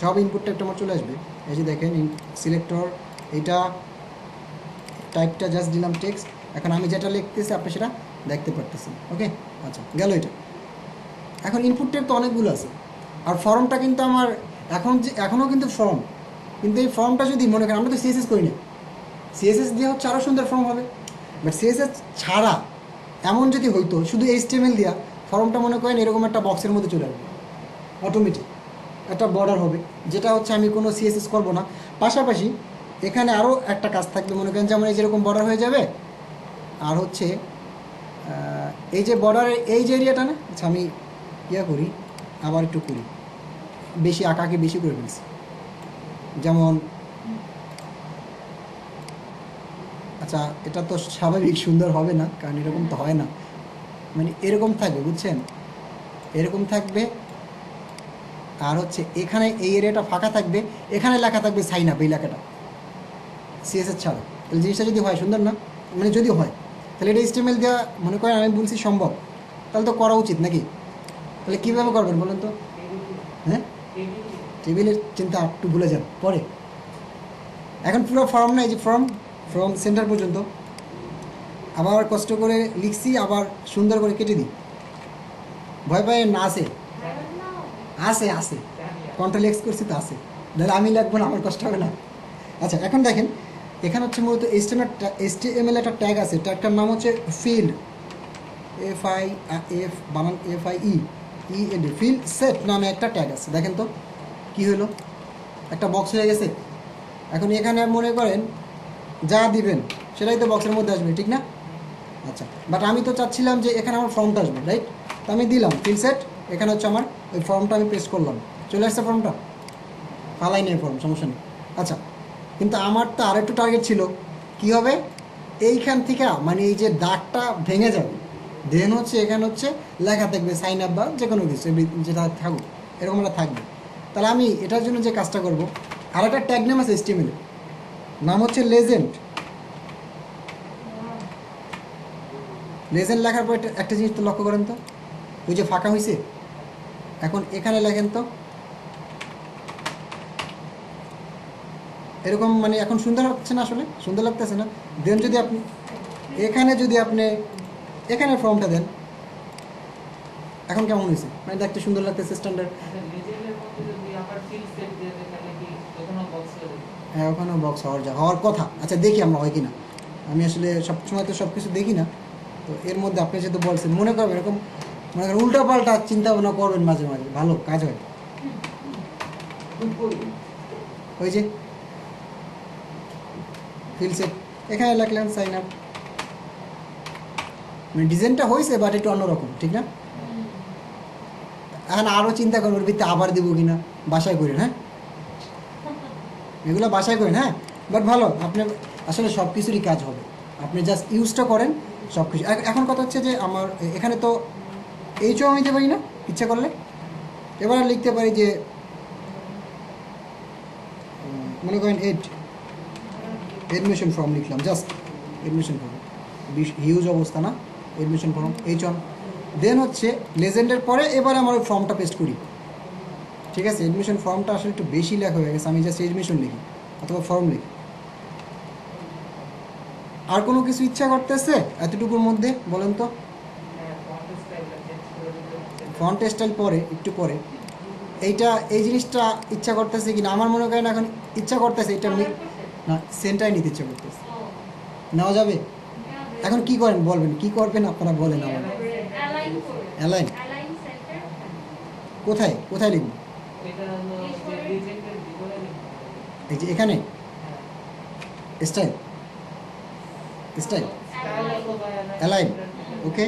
সব ইনপুট টাইপটা আমার চলে আসবে। এই যে দেখেন সিলেক্টর, এইটা টাইপটা জাস্ট দিলাম টেক্সট, এখন আমি যেটা লিখতেছি আপনি সেটা দেখতে পারতেছেন। ওকে, আচ্ছা গেল এটা। এখন ইনপুট টাইপ তো অনেকগুলো আছে, আর ফর্মটা কিন্তু আমার এখনও কিন্তু ফর্ম, কিন্তু এই ফর্মটা যদি মনে করেন, আমরা তো সিএসএস করি না, সিএসএস দিয়ে হচ্ছে আরও সুন্দর ফর্ম হবে। বাট সিএসএস ছাড়া এমন যদি হইতো শুধু এইচটিএমএল দিয়া, ফর্মটা মনে করেন এরকম একটা বক্সের মধ্যে চলে আসবে, অটোমেটিক একটা বর্ডার হবে, যেটা হচ্ছে আমি কোনো সিএসএস করবো না। পাশাপাশি এখানে আরও একটা কাজ থাকবে, মনে করেন যেমন এই যেরকম বর্ডার হয়ে যাবে, আর হচ্ছে এই যে বর্ডারের এই যে এরিয়াটা না, আচ্ছা আমি করি, আবার একটু করি, বেশি আঁকাকে বেশি করে ফেলছি, যেমন আচ্ছা এটা তো স্বাভাবিক সুন্দর হবে না, কারণ এরকম তো হয় না, মানে এরকম থাকবে, বুঝছেন, এরকম থাকবে। আর হচ্ছে এখানে এই এরিয়াটা ফাঁকা থাকবে, এখানে লেখা থাকবে সাইন আপ, এই লেখাটা সিএসএস ছাড়া। তাহলে জিনিসটা যদি হয় সুন্দর না, মানে যদি হয় তাহলে এটা এইচটিএমএল দেওয়া মনে করেন আমি বলছি সম্ভব, তাহলে তো করা উচিত নাকি? তাহলে কীভাবে করবেন বলুন তো? হ্যাঁ, টেবিলের চিন্তা একটু ভুলে যান পরে। এখন পুরো ফর্ম না, এই যে ফর্ম সেন্টার পর্যন্ত আবার কষ্ট করে লিখছি, আবার সুন্দর করে কেটে দিই, ভয় পায় না, আসে কন্ট্রোল এক্স করছি তো আসে, তাহলে আমি লিখবো না, আমার কষ্ট হবে না। আচ্ছা এখন দেখেন এখানে হচ্ছে মূলত এইচটিএমএল একটা ট্যাগ আছে, ট্যাগটার নাম হচ্ছে ফিল্ড, FILD ফিল্ড সেট নামে একটা ট্যাগ আছে। দেখেন তো কি হলো, একটা বক্স হয়ে গেছে। এখন এখানে মনে করেন যা দিবেন সেটাই তো বক্সের মধ্যে আসবে, ঠিক না? আচ্ছা, বাট আমি তো চাচ্ছিলাম যে এখানে আমার ফর্মটা আসবে, রাইট? তো আমি দিলাম ফিল সেট, এখানে হচ্ছে আমার ওই ফর্মটা আমি পেস্ট করলাম, চলে আসছে ফর্মটা, ফালাই নেই ফর্ম, সমস্যা নেই। আচ্ছা, কিন্তু আমার তো আরেকটু টার্গেট ছিল, কি হবে, এইখান থেকে মানে এই যে দাগটা ভেঙে যাবে, দেন হচ্ছে এখানে হচ্ছে লেখা থাকবে সাইন আপ বা যে কোনো কিছু যেটা থাকুক, এরকম একটা থাকবে। তাহলে আমি এটার জন্য যে কাজটা করব, আর একটা ট্যাগ নেম আছে HTML, নাম হচ্ছে লেজেন্ড। লেজেন্ড লেখার পর একটা জিনিস তো লক্ষ্য করেন তো, ওই যে ফাঁকা হয়েছে, এখন এখানে লেখেন তো এরকম, মানে এখন সুন্দর হচ্ছে না, আসলে সুন্দর লাগতেছে না। দেন যদি আপনি এখানে ফর্মটা দেন, এখন কেমন হয়েছে, মানে দেখতে সুন্দর লাগতেছে, স্ট্যান্ডার্ড। হ্যাঁ, ওখানেও বক্স হওয়ার কথা। আচ্ছা দেখি আমরা হয় কিনা, আমি আসলে সবসময় তো সব কিছু দেখি না, তো এর মধ্যে আপনি যেহেতু বলছেন, মনে করবেন এরকম, মনে করেন উল্টা পাল্টা চিন্তা ভাবনা করবেন মাঝে মাঝে, ভালো কাজ হয়। ওই যে ফিল সেট, এখানে লিখলেন সাইন আপ, মানে ডিজাইনটা হয়েছে বাট একটু অন্যরকম, ঠিক না? এখন আরও চিন্তা করবেন ওর ভিত্তিতে আবার দেবো কিনা, বাসায় করেন, হ্যাঁ এগুলো বাসায় করেন, হ্যাঁ বাট ভালো, আপনি আসলে সব কিছুরই কাজ হবে, আপনি জাস্ট ইউজটা করেন সব কিছু। এখন কথা হচ্ছে যে আমার এখানে তো এইচও আমি দিতে পারি না ইচ্ছা করলে। এবার লিখতে পারি যে মনে করেন এডমিশন ফর্ম লিখলাম, জাস্ট এডমিশন ফর্ম, হিউজ অবস্থা না, এডমিশন ফর্ম এইচ অন। দেন হচ্ছে লেজেন্ডের পরে এবার আমার ওই ফর্মটা পেস্ট করি, ঠিক আছে। এডমিশন ফর্মটা আসলে একটু বেশি লেখা হয়ে গেছে, আমি জাস্ট এডমিশন লিখি অথবা ফর্ম লিখি। আর কোনো কিছু ইচ্ছা করতেছে এতটুকুর মধ্যে বলেন তো? ফন্ট স্টাইল পরে, একটু পরে এইটা, এই জিনিসটা ইচ্ছা করতেছে কিনা আমার মনে করেন এখন ইচ্ছা করতেছে এটা না, সেন্টারে নিতে ইচ্ছা করতেছে, নেওয়া যাবে? এখন কি করেন বলবেন, কি করবেন আপনারা বলেন আমার। অ্যালাইন কোথায় কোথায় লিখব? এই যে এখানে স্টাইল, স্টাইল অ্যালাইন, ওকে।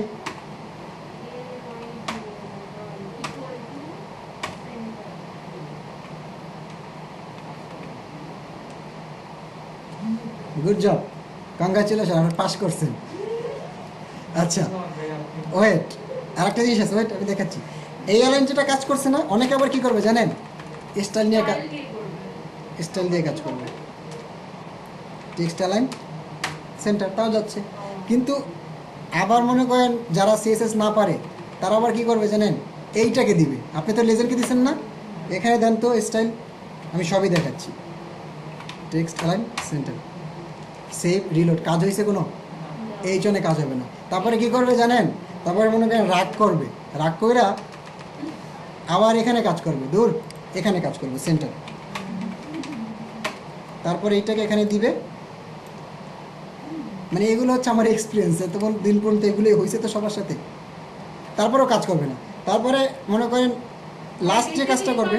গুড জব, কংগ্রাচুলেশন, আপনি পাস করছেন। আচ্ছা ওয়েট, আরেকটা জিনিস আছে, ওয়েট আমি দেখাচ্ছি। এই অ্যালাইন যেটা কাজ করছে না, অনেকে আবার কি করবে জানেন, স্টাইল নিয়ে স্টাইল দিয়ে কাজ করবে, টেক্সট অ্যালাইন সেন্টার, তাও যাচ্ছে। কিন্তু আবার মনে করেন যারা সিএসএস না পারে তারা আবার কি করবে জানেন, এইটাকে দিবে। আপনি তো লেজারকে দিচ্ছেন না, এখানে দেন তো স্টাইল, আমি সবই দেখাচ্ছি, text align centre, save reload, কাজ হয়েছে কোনো? এই জন্য কাজ হবে না। তারপরে কি করবে জানেন, তারপরে মনে করেন রাগ করবে, রাগ কইরা আবার এখানে কাজ করবে, দূর এখানে কাজ করবে সেন্টার, তারপরে এইটাকে এখানে দিবে। মানে এগুলো হচ্ছে আমার এক্সপিরিয়েন্স, তখন দিন পর্যন্ত এগুলোই হয়েছে তো সবার সাথে, তারপরেও কাজ করবে না। তারপরে মনে করেন লাস্ট যে কাজটা করবে,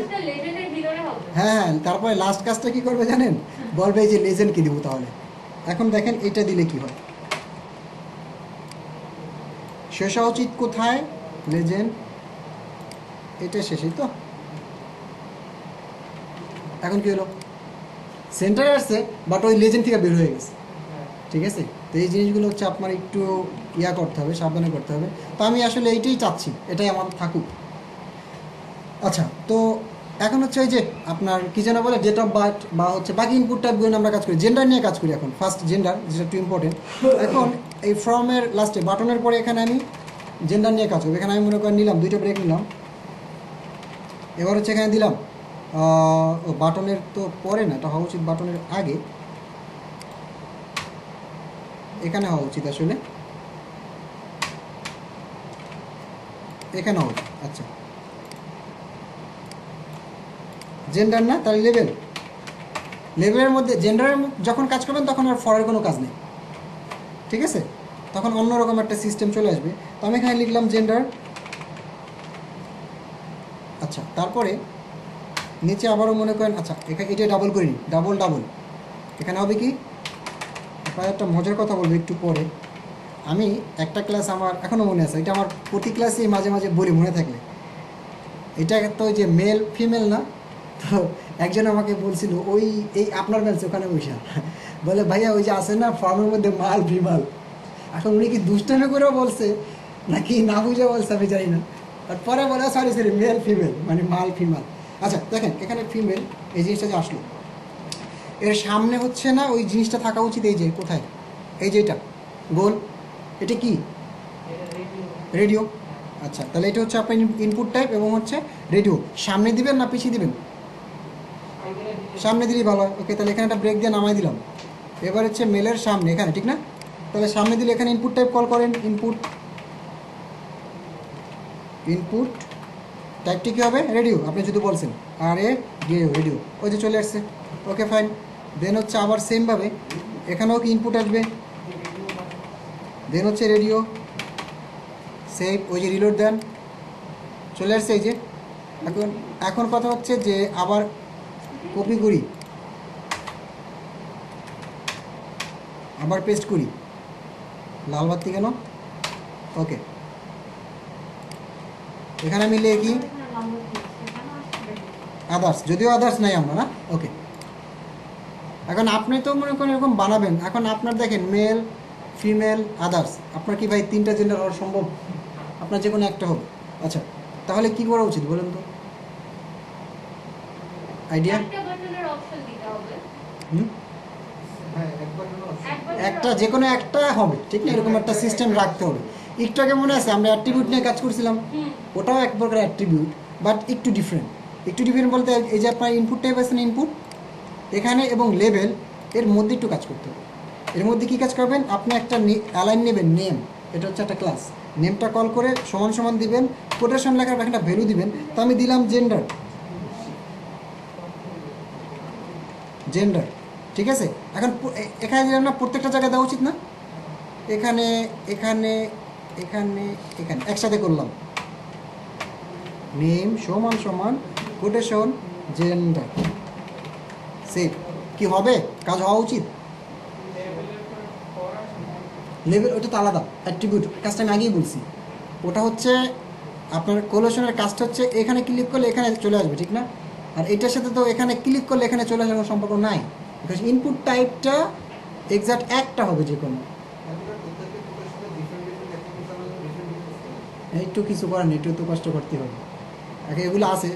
হ্যাঁ তারপরে লাস্ট কাজটা কি করবে জানেন, বলবে এই যে লেজেন্ড কি দিব তাহলে। এখন দেখেন এটা দিলে কি হয়, শেষ হওয়া উচিত কোথায়, লেজেন্ড, এটা শেষই তো। এখন কি হলো, সেন্টারে আসছে বাট ওই লেজেন্ড থেকে বের হয়ে গেছে, ঠিক আছে। তো এই জিনিসগুলো হচ্ছে আপনার একটু ইয়া করতে হবে, সাবধানে করতে হবে। তো আমি আসলে এইটাই চাচ্ছি, এটাই আমার থাকুক। আচ্ছা, তো এখন হচ্ছে ওই যে আপনার কি যেন বলে ডেট অফ বার্থ বা হচ্ছে বাকি ইনপুট টাইপগুলো আমরা কাজ করি, জেন্ডার নিয়ে কাজ করি এখন, ফার্স্ট জেন্ডার, যেটা একটু ইম্পর্টেন্ট। এখন এই ফর্মের লাস্টে বাটনের পরে এখানে আমি জেন্ডার নিয়ে কাজ করবো। এখানে আমি মনে করেন নিলাম দুইটা ব্রেক নিলাম, এবার হচ্ছে এখানে দিলাম বাটনের তো পরে না, এটা হওয়া উচিত বাটনের আগে, এখানে হওয়া উচিত আসলে, এখানে হওয়া উচিত। আচ্ছা জেন্ডার না, তাহলে লেভেল, লেভেলের মধ্যে জেন্ডারের যখন কাজ করবেন তখন আর ফরের কোনো কাজ নেই, ঠিক আছে, তখন অন্যরকম একটা সিস্টেম চলে আসবে। তো আমি এখানে লিখলাম জেন্ডার। আচ্ছা তারপরে নিচে আবারও মনে করেন, আচ্ছা এখানে এটা ডাবল করে নিই, ডাবল ডাবল, এখানে হবে কি, আপনার একটা মজার কথা বলবো একটু পরে। আমি একটা ক্লাস আমার এখনও মনে আছে, এটা আমার প্রতি ক্লাসেই মাঝে মাঝে বলি মনে থাকলে, এটা তো ওই যে মেল ফিমেল না, তো একজন আমাকে বলছিল ওই এই আপনার ব্যাচ ওখানে বসে, বলে ভাইয়া ওই যে আছে না ফর্মের মধ্যে মাল ফিমাল, এখন উনি কি দুষ্টামি করেও বলছে নাকি না বুঝে বলছে আমি জানি না, আর পরে বলে সরি সরি মেল ফিমেল মানে মাল ফিমাল। আচ্ছা দেখেন এখানে ফিমেল এই জিনিসটা যে আসলো, এর সামনে হচ্ছে না ওই জিনিসটা থাকা উচিত, এই যে কোথায়, এই যে এটা গোল, এটা কি রেডিও। আচ্ছা তাহলে এটা হচ্ছে আপনার ইনপুট টাইপ এবং হচ্ছে রেডিও, সামনে দিবেন না পিছিয়ে দিবেন, সামনে দিলেই ভালো হয়। ওকে তাহলে এখানে একটা ব্রেক দিয়ে নামাই দিলাম। এবার হচ্ছে মেলের সামনে এখানে, ঠিক না, তাহলে সামনে দিলে এখানে ইনপুট টাইপ কল করেন, ইনপুট, ইনপুট টাইপটি কী হবে, রেডিও, আপনি যদি বলছেন আর এ রেডিও, রেডিও ওই যে চলে আসছে, ওকে ফাইন। দেন হচ্ছে আবার সেমভাবে এখানেও কি ইনপুট আসবে, দেন হচ্ছে রেডিও, সেভ, ওই যে রিলোড দেন, চলে আসছে এই যে। এখন এখন কথা হচ্ছে যে আবার কপি করি, আবার পেস্ট করি, লাল বাতি কেন, ওকে এখানে আমি লিখি আদার্স, যদিও আদার্স নাই আমরা না, ওকে এখন আপনি তো মনে করেন এরকম বানাবেন, এখন আপনার দেখেন মেল, ফিমেল, আদার্স, আপনার কি ভাই 3টা জেন্ডার হওয়া সম্ভব? আপনার যে কোনো একটা হবে। আচ্ছা, তাহলে কি করা উচিত বলেন তো? আইডিয়া? হুম, একটা যে কোনো একটা হবে, ঠিক না? এরকম একটা সিস্টেম রাখতে হবে। একটু আগে মনে আছে আমরা অ্যাট্রিবিউট নিয়ে কাজ করছিলাম, ওটাও এক প্রকার অ্যাট্রিবিউট, বাট একটু ডিফারেন্ট। একটু ডিফারেন্ট বলতে এই যে আপনার ইনপুট টাইপ আছে না, ইনপুট এখানে এবং লেভেল এর মধ্যে একটু কাজ করতে হবে। এর মধ্যে কি কাজ করবেন, আপনি একটা অ্যালাইন নেবেন, নেম, এটা হচ্ছে একটা ক্লাস, নেমটা কল করে সমান সমান দিবেন, কোটেশন লেখার একটা ভ্যালু দিবেন। তো আমি দিলাম জেন্ডার, জেন্ডার, ঠিক আছে? এখন এখানে দিলাম না, প্রত্যেকটা জায়গায় দেওয়া উচিত না? এখানে এখানে এখানে এখানে একসাথে করলাম, নেম সমান সমান কোটেশন জেন্ডার, সেভ। কি হবে, কাজ হওয়া উচিত? লেভেল ওটা তো আলাদা অ্যাট্রিবিউট, কাজটা আমি আগেই বলছি। ওটা হচ্ছে আপনার কোলেশনের কাজটা হচ্ছে এখানে ক্লিক করলে এখানে চলে আসবে, ঠিক না? আর এটার সাথে তো এখানে ক্লিক করলে এখানে চলে আসার কোনো সম্পর্ক নাই, বিকজ ইনপুট টাইপটা এক্সাক্ট একটা হবে যে কোনো। একটু কিছু করার নেই, একটু তো কষ্ট করতে হবে। আগে এগুলো আছে।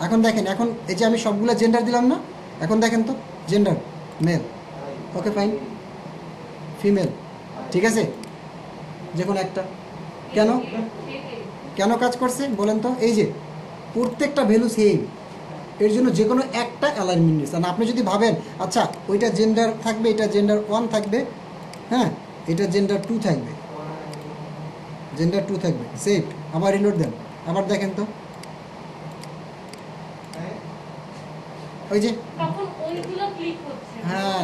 এখন দেখেন, এখন এই যে আমি সবগুলো জেন্ডার দিলাম না, এখন দেখেন তো gender mail, okay fine, female, ঠিক আছে, যে কোনো একটা। কেন কেন কাজ করছে বলেন তো? এই যে প্রত্যেকটা ভ্যালু সেম, এর জন্য যে কোনো একটা অ্যালাইনমেন্ট নিচ্ছে। আর আপনি যদি ভাবেন আচ্ছা ওইটা জেন্ডার থাকবে, এটা জেন্ডার 1 থাকবে, হ্যাঁ এটা জেন্ডার 2 থাকবে, জেন্ডার 2 থাকবে, সেভ, আবার রিলোড দেন, আবার দেখেন তো ওই যে, হ্যাঁ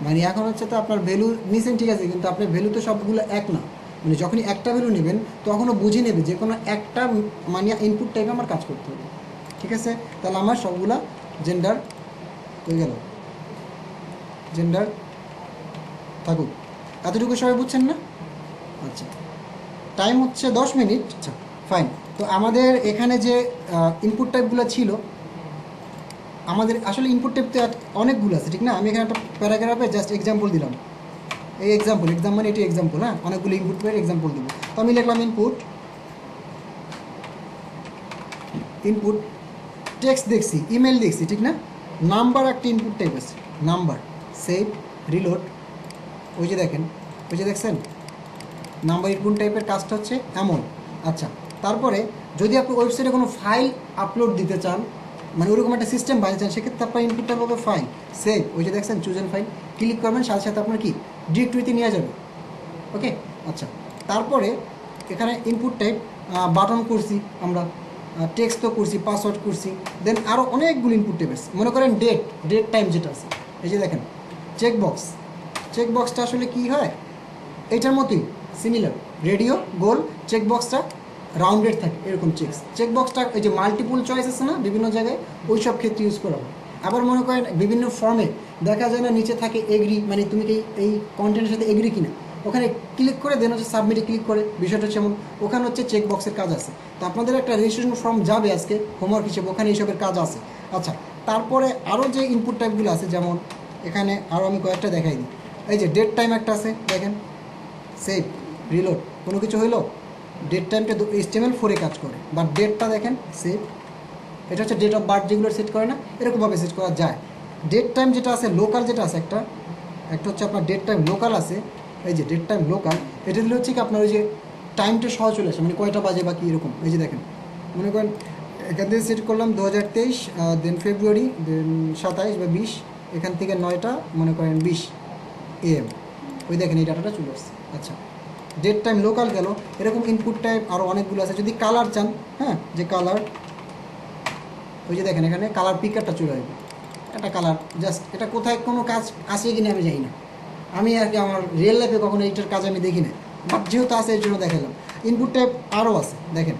মানে এখন হচ্ছে তো আপনার ভ্যালু নিছেন, ঠিক আছে, কিন্তু আপনার ভ্যালু তো সবগুলো এক না। মানে যখনই একটা ভ্যালু নেবেন তখনও বুঝে নেবে যে কোনো একটা মানে ইনপুট টাইপে আমার কাজ করতে হবে, ঠিক আছে? তাহলে আমার সবগুলা জেন্ডার হয়ে গেল, জেন্ডার থাকুক। এতটুকু সবাই বুঝছেন না? আচ্ছা, টাইম হচ্ছে 10 মিনিট। আচ্ছা ফাইন। তো আমাদের এখানে যে ইনপুট টাইপগুলো ছিল, আমাদের আসলে ইনপুট টাইপ তো অনেকগুলো আছে, ঠিক না? আমি এখানে একটা প্যারাগ্রাফে জাস্ট এক্সাম্পল দিলাম, এই এক্সাম্পল, এক্সাম মানে এটি এক্সাম্পল, হ্যাঁ অনেকগুলো ইনপুট পেয়ে এক্সাম্পল দিব। তো আমি লিখলাম ইনপুট, ইনপুট টেক্সট দেখছি, ইমেল দেখছি, ঠিক না? নাম্বার একটা ইনপুট টাইপ আছে, নাম্বার, সেভ, রিলোড, ওই যে দেখেন, ওই যে দেখছেন নাম্বার ইনপুট টাইপের কাজটা হচ্ছে এমন। আচ্ছা, তারপরে যদি আপনি ওয়েবসাইটে কোনো ফাইল আপলোড দিতে চান, মানে ওরকম একটা সিস্টেম বানিয়ে চান, সেক্ষেত্রে আপনার ইনপুট টাইপ হবে ফাইল, সেভ, ওই যে দেখছেন চুজেন ফাইল, ক্লিক করবেন সাথে সাথে আপনার কি ডিরেক্টরিতে নিয়ে যাবে, ওকে? আচ্ছা, তারপরে এখানে ইনপুট টাইপ বাটন করছি আমরা, টেক্সট তো করছি, পাসওয়ার্ড করছি, দেন আরও অনেকগুলো ইনপুট টাইপ আছে। মনে করেন ডেট, ডেট টাইম যেটা আছে, এই যে দেখেন চেকবক্স, চেকবক্সটা আসলে কি হয়, এইটার মতোই সিমিলার, রেডিও গোল, চেকবক্সটা রাউন্ডেড থাকে এরকম চেকবক্সটা এই যে মাল্টিপল চয়েস আছে না বিভিন্ন জায়গায়, ওই সব ক্ষেত্রে ইউজ করা হয়। আবার মনে করেন বিভিন্ন ফর্মে দেখা যায় না নিচে থাকে এগ্রি, মানে তুমি কি এই কন্টেন্টের সাথে এগ্রি কিনা, ওখানে ক্লিক করে দেন হচ্ছে সাবমিটে ক্লিক করে, বিষয়টা হচ্ছে এমন, ওখানে হচ্ছে চেকবক্সের কাজ আছে। তো আপনাদের একটা রেজিস্ট্রেশন ফর্ম যাবে আজকে হোমওয়ার্ক হিসেবে, ওখানে এইসবের কাজ আছে। আচ্ছা, তারপরে আরও যে ইনপুট টাইপগুলো আছে, যেমন এখানে আরও আমি কয়েকটা দেখাই দিই। এই যে ডেট টাইম একটা আছে দেখেন, সেভ, রিলোড, কোনো কিছু হইলো, ডেট টাইমটা HTML4 কাজ করে, বাট ডেটটা দেখেন সেভ, এটা হচ্ছে ডেট অফ বার্থ যেগুলো সেট করে না, এরকমভাবে সেট করা যায়। ডেট টাইম যেটা আছে লোকাল, যেটা আছে একটা একটা হচ্ছে আপনার ডেট টাইম লোকাল আছে, এই যে ডেট টাইম লোকাল, এটা দিলে হচ্ছে কি আপনার ওই যে টাইমটা সহজ চলে আসে, মানে কয়টা বাজে বা কী এরকম। এই যে দেখেন মনে করেন এখান থেকে সেট করলাম 2023, দেন ফেব্রুয়ারি, দেন 27 বা 20, এখান থেকে 9টা মনে করেন 20 AM, ওই দেখেন এই ডাটাটা চলে আসছে। আচ্ছা, ডেট টাইম লোকাল গেল, এরকম ইনপুট টাইপ আরও অনেকগুলো আছে। যদি কালার চান, হ্যাঁ যে কালার, ওই যে দেখেন এখানে কালার পিকারটা চলে আসবে, একটা কালার জাস্ট, এটা কোথায় কোনো কাজ আসে কিনা আমি জানি না, আমি আর কি আমার রিয়েল লাইফে কখনো এইটার কাজ আমি দেখি না, বাট যেহেতু আছে এর জন্য দেখালাম। ইনপুট টাইপ আরও আছে দেখেন,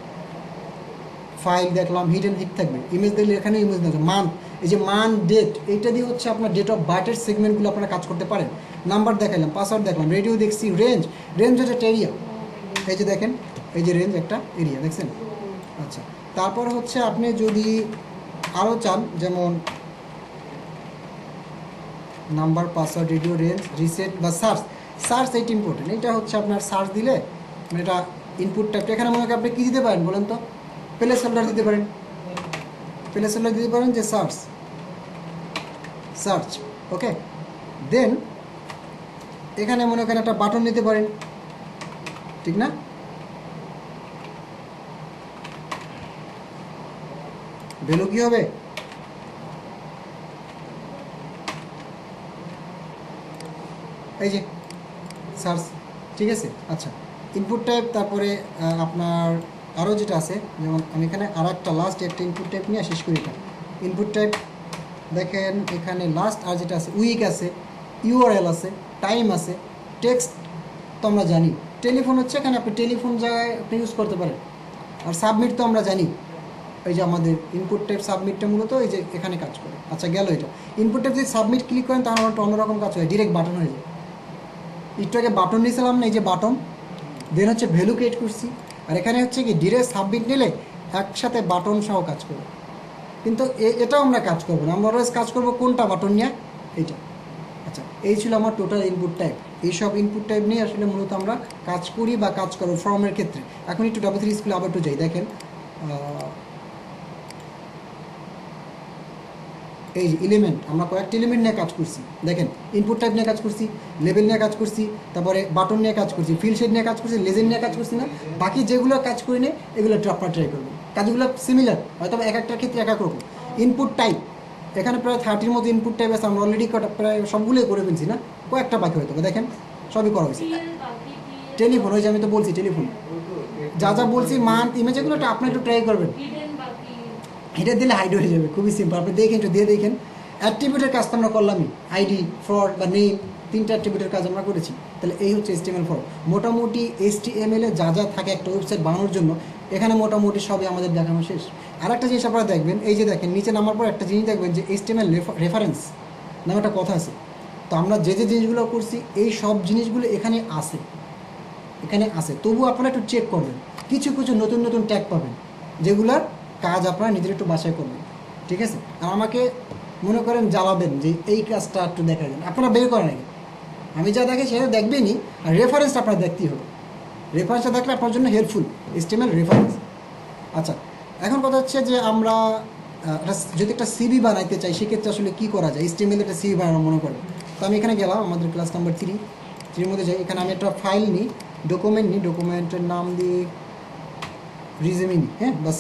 ফাইল দেখলাম, হিডেন হিট থাকবে, ইমেজ দেখলে এখানে ইমেজ দেখবে, মান্থ, এই যে মান্থ ডেট, এইটা দিয়ে হচ্ছে আপনার ডেট অফ বার্থের সেগমেন্টগুলো আপনারা কাজ করতে পারেন। নাম্বার দেখালাম, পাসওয়ার্ড দেখলাম, রেডিও দেখছি, রেঞ্জ, রেঞ্জ হচ্ছে একটা এরিয়া, এই যে দেখেন এই যে রেঞ্জ একটা এরিয়া দেখছেন। আচ্ছা, তারপর হচ্ছে আপনি যদি আরও চান, যেমন number, password, radio, range, reset বা সার্চ। সার্চ এইটা ইম্পর্টেন্ট, এটা হচ্ছে আপনার সার্চ দিলে মানে এটা ইনপুট টাইপটা। এখানে মনে করেন আপনি কী দিতে পারেন বলেন তো, প্লেস হোল্ডার দিতে পারেন, প্লেস হোল্ডার দিতে পারেন যে সার্চ, সার্চ, ওকে। দেন এখানে মনে করেন একটা বাটন নিতে পারেন, ঠিক না? ভ্যালু কী হবে? এই যে সার্চ, ঠিক আছে। আচ্ছা, ইনপুট টাইপ, তারপরে আপনার আরও যেটা আছে, যেমন আমি এখানে আর একটা লাস্ট একটা ইনপুট টাইপ নিয়ে শেষ করি। এটা ইনপুট টাইপ দেখেন এখানে লাস্ট আর যেটা আছে উইক আছে, ইউআরএল আছে, টাইম আছে, টেক্সট তো আমরা জানি। টেলিফোন হচ্ছে এখানে আপনি টেলিফোন জায়গায় আপনি ইউজ করতে পারেন। আর সাবমিট তো আমরা জানি, এই যে আমাদের ইনপুট টাইপ সাবমিটটা মূলত এই যে এখানে কাজ করে। আচ্ছা, গেল এটা। ইনপুট টাইপ যদি সাবমিট ক্লিক করেন তাহলে একটা অন্যরকম কাজ হয়, ডিরেক্ট বাটন হয়ে যায়। একটু আগে বাটন নিয়েছিলাম না, এই যে বাটন, দেন হচ্ছে ভ্যালু ক্রিয়েট করছি। আর এখানে হচ্ছে কি ডিরেক্ট সাবমিট নিলে একসাথে বাটন সহ কাজ করবে। কিন্তু এটাও আমরা কাজ করবো না, আমরা অলওয়েজ কাজ করবো কোনটা, বাটন নিয়ে, এইটা। আচ্ছা, এই ছিল আমার টোটাল ইনপুট টাইপ। এইসব ইনপুট টাইপ নিয়ে আসলে মূলত আমরা কাজ করি বা কাজ করবো ফর্মের ক্ষেত্রে। এখন একটু W3 স্কুলে আবার একটু যাই। দেখেন এই যে এলিমেন্ট, আমরা কয়েকটা এলিমেন্ট নিয়ে কাজ করছি। দেখেন ইনপুট টাইপ নিয়ে কাজ করছি, লেবেল নিয়ে কাজ করছি, তারপরে বাটন নিয়ে কাজ করছি, ফিল শেড নিয়ে কাজ করছি, লেজেন্ড নিয়ে কাজ করছি না। বাকি যেগুলো কাজ করি না এগুলো আপনারা ট্রাই করবেন। কাজগুলো সিমিলার, হয়তো এক একটার ক্ষেত্রে এক এক রকম। ইনপুট টাইপ এখানে প্রায় 30-র মতো ইনপুট টাইপ আছে, আমরা অলরেডি প্রায় সবগুলোই করে ফেলছি না, কয়েকটা বাকি হয়তো। দেখেন সবই করা হয়েছে। টেলিফোন, ওই যে আমি তো বলছি টেলিফোন, যা যা বলছি মান্থ, ইমেজ, এগুলো আপনি একটু ট্রাই করবেন। এটা দিলে হাইড হয়ে যাবে, খুবই সিম্পল। আপনি দেখেন, একটু দিয়ে দেখেন। অ্যাট্রিবিউটের কাজ তো আমরা করলামই, আইডি, ফ্রড বা নেম, 3টা অ্যাট্রিবিউটের কাজ আমরা করেছি। তাহলে এই হচ্ছে HTML ফর্ম। মোটামুটি HTML এ যা যা থাকে একটা ওয়েবসাইট বানানোর জন্য, এখানে মোটামুটি সবই আমাদের দেখানো শেষ। আর একটা জিনিস আপনারা দেখবেন, এই যে দেখেন নিচে নামার পর একটা জিনিস দেখবেন যে HTML রেফারেন্স নামে একটা কথা আছে। তো আমরা যে যে জিনিসগুলো করছি এই সব জিনিসগুলো এখানে আছে, এখানে আছে। তবু আপনারা একটু চেক করবেন, কিছু কিছু নতুন নতুন ট্যাগ পাবেন যেগুলোর কাজ আপনারা নিজের একটু বাছাই করবেন, ঠিক আছে। আর আমাকে মনে করেন জ্বালাবেন যে এই কাজটা একটু দেখা যান, আপনারা বের করেন আগে। আমি যা দেখি সেটা দেখবেনই, আর রেফারেন্সটা আপনার দেখতেই হবে। রেফারেন্সটা দেখলে আপনার জন্য হেল্পফুল, HTML রেফারেন্স। আচ্ছা, এখন কথা হচ্ছে যে আমরা যদি একটা সিভি বানাইতে চাই সেক্ষেত্রে আসলে কী করা যায়। HTML একটা সিভি বানানো মনে করেন। তো আমি এখানে গেলাম, আমাদের ক্লাস নাম্বার 3-এর মধ্যে যাই। এখানে আমি একটা ফাইল নিই, ডকুমেন্ট নিই, ডকুমেন্টের নাম দিই রিজেমি নিই, হ্যাঁ, বা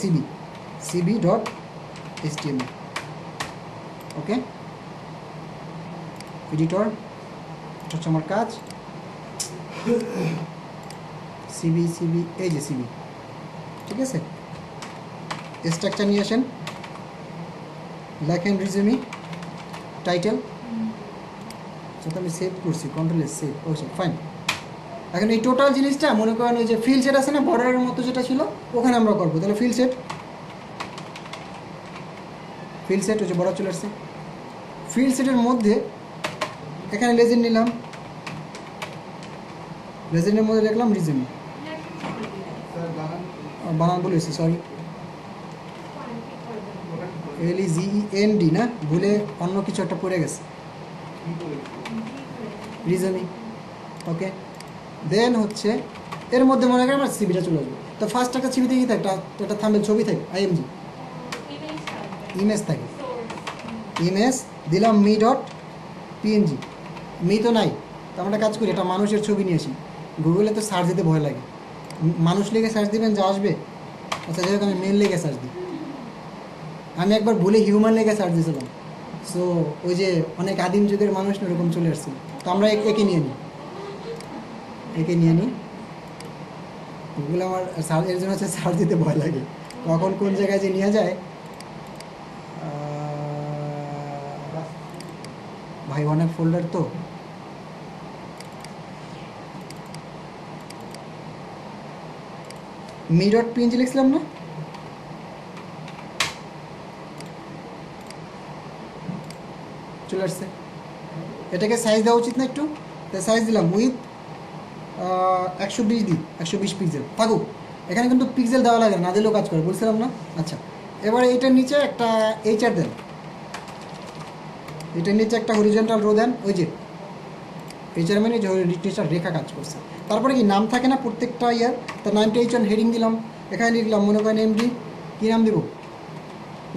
cb.html, ওকে। এডিটর, এটা হচ্ছে আমার কাজ। সিবি, এই যে সিবি, ঠিক আছে। স্ট্রাকচার নিয়ে আসেন, লেখেন রিজেমি, টাইটেল, সেটা আমি সেভ করছি, কন্ট্রোল সেভ, ওকে ফাইন। এখন এই টোটাল জিনিসটা মনে করেন ওই যে ফিল সেট আছে না বর্ডারের মতো যেটা ছিল, ওখানে আমরা করবো। তাহলে ফিল সেট, ওই যে বর্ডার চলে আসছে। ফিল সেটের মধ্যে এখানে লেজেন্ড নিলাম, লেজেন্ডের মধ্যে লিখলাম রিজেমি, বানান বলেছি, সরি, LEGEND না, ভুলে অন্য কিছু একটা পড়ে গেছে, রিজেমি, ওকে। দেন হচ্ছে এর মধ্যে মনে করেন আমার সিবিটা চলে আসবে। তো ফার্স্ট একটা সিবিতে কী থাকে, একটা থাম্বনেল ছবি থাকে, IMG ইমেজ থাকে, ইমেজ দিলাম মি.png, মি তো নাই, তো আমরা কাজ করি এটা মানুষের ছবি নিয়ে আসি। গুগলে তো সার্চ দিতে ভয় লাগে, মানুষ লিখে সার্চ দিবেন যা আসবে। আচ্ছা, যাই হোক আমি মেল লিখে সার্চ দিই। আমি একবার ভুলে হিউম্যান লিখে সার্চ দিয়েছিলাম, সো ওই যে অনেক আদিম যুগের মানুষ এরকম চলে আসছিল। তো আমরা একে নিয়ে নিই, গুগল আমার এর জন্য হচ্ছে সার্চ দিতে ভয় লাগে, কখন কোন জায়গায় যে নিয়ে যায়। ভাই অনেক ফোল্ডার তো, মি.png লিখছিলাম না, চলে আসছে। এটাকে সাইজ দেওয়া উচিত না একটু, তাই সাইজ দিলাম উইথ 120 দিই, 120 পিক্সেল থাকুক। এখানে কিন্তু পিক্সেল দেওয়া লাগে না, দিলেও কাজ করে, বলছিলাম না। আচ্ছা, এবারে এইটার নিচে একটা HR দেন, এটার নিচে একটা হরিজন্টাল রো দেন, ওই যে এইচআর মানে যে নিচে রেখা কাজ করছে। তারপরে কি নাম থাকে না প্রত্যেকটা ইয়ার, তার নামটা এইচ ওয়ান হেডিং দিলাম, এখানে লিখলাম মনে করেন এমডি, কী নাম দেবো,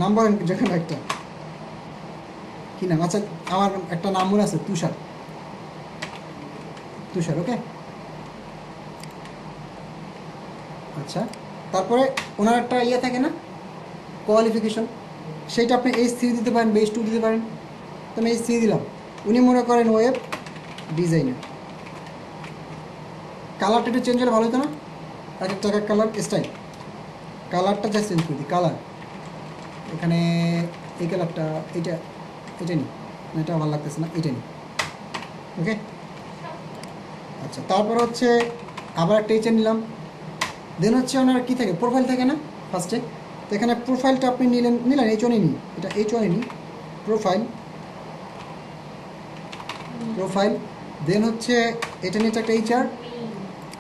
নাম বলেন যেখানে একটা কী নাম, আচ্ছা আমার একটা নাম মনে আছে তুষার, তুষার ওকে। আচ্ছা তারপরে ওনার একটা ইয়ে থাকে না কোয়ালিফিকেশন, সেইটা আপনি H3 দিতে পারেন বা H2 দিতে পারেন, তো আমি H3 দিলাম। উনি মনে করেন ওয়েব ডিজাইনার। কালারটা একটু চেঞ্জ হলে ভালো হতো না, এক একটা এক কালার স্টাইল, কালারটা যা চেঞ্জ করে দিই, কালার এখানে এই কালারটা, এটা এটা নিই, এটা ভালো লাগতেছে না, এটা নিই ওকে। আচ্ছা তারপর হচ্ছে আবার একটা এইচএন নিলাম। দেন হচ্ছে ওনার কী থাকে, প্রোফাইল থাকে না ফার্স্টে, তো এখানে প্রোফাইলটা আপনি নিলেন H1-এ নিই, এটা H1-এ নিই, প্রোফাইল, প্রোফাইল। দেন হচ্ছে এটা নিচে একটা এইচআর।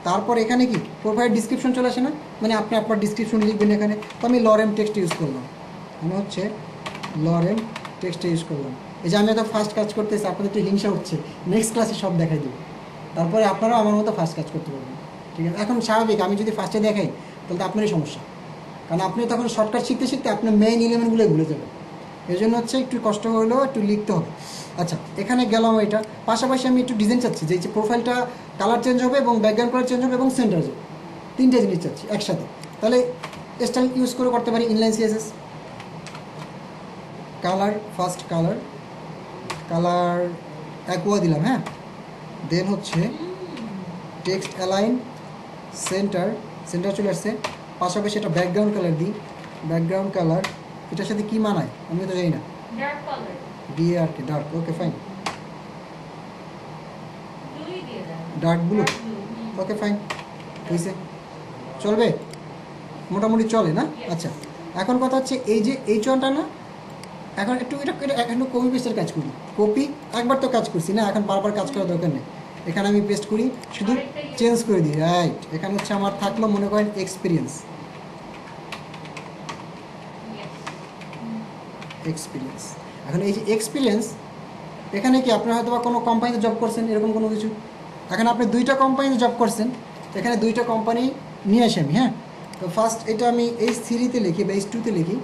তারপর এখানে কি প্রোফাইল ডিসক্রিপশন চলে আসে না, মানে আপনি আপনার ডিসক্রিপশন লিখবেন এখানে, তো আমি লরেম টেক্সট ইউজ করলাম, আমি হচ্ছে লরেম টেক্সট ইউজ করলাম। এই যে আমি এত ফার্স্ট কাজ করতেছি, আপনাদের একটু হিংসা হচ্ছে, নেক্সট ক্লাসে সব দেখাই দেবো, তারপরে আপনারাও আমার মতো ফার্স্ট কাজ করতে পারবেন, ঠিক আছে। এখন স্বাভাবিক আমি যদি ফার্স্টে দেখাই তাহলে তো আপনারই সমস্যা, কারণ আপনি তখন শর্টকাট শিখতে শিখতে আপনার মেইন এলিমেন্টগুলোই ভুলে যাবেন, এই জন্য হচ্ছে একটু কষ্ট হলেও একটু লিখতে হবে। আচ্ছা এখানে গেলাম এটা, পাশাপাশি আমি একটু ডিজাইন চাচ্ছি, যে প্রোফাইলটা কালার চেঞ্জ হবে এবং ব্যাকগ্রাউন্ড কালার চেঞ্জ হবে এবং সেন্টার যাবে, তিনটে জিনিস চাচ্ছি একসাথে, তাহলে স্টাইল ইউজ করে করতে পারি inline CSS. Colour first colour, colour aqua দিলাম, হ্যাঁ। দেন হচ্ছে টেক্সট অ্যালাইন, সেন্টার, সেন্টার চলে আসছে। পাশাপাশি এটা ব্যাকগ্রাউন্ড কালার দিই, ব্যাকগ্রাউন্ড কালার এটার সাথে কী মানায় আমি তো জানি না, dark colour, DARK, dark, okay fine, ব্লুই দিয়ে then, dark blue, okay fine, হয়েছে, চলবে, মোটামুটি চলে না। আচ্ছা এখন কথা হচ্ছে এই যে H1টা না, এখন একটু এটা একটু কপি পেস্টের কাজ করি, কপি একবার তো কাজ করছি না, এখন বারবার কাজ করার দরকার নেই, এখানে আমি পেস্ট করি, শুধু চেঞ্জ করে দিই, রাইট। এখানে হচ্ছে আমার থাকলো মনে করেন এক্সপিরিয়েন্স, এক্সপিরিয়েন্স। এখন এই যে এক্সপিরিয়েন্স, এখানে কি আপনার হয়তো বা কোনো কোম্পানিতে জব করছেন এরকম কোনো কিছু, এখন আপনি দুইটা কোম্পানিতে জব করছেন, এখানে দুইটা কোম্পানি নিয়ে আসি আমি, হ্যাঁ। তো ফার্স্ট এটা আমি H3-তে লিখি বা H2-তে লিখি,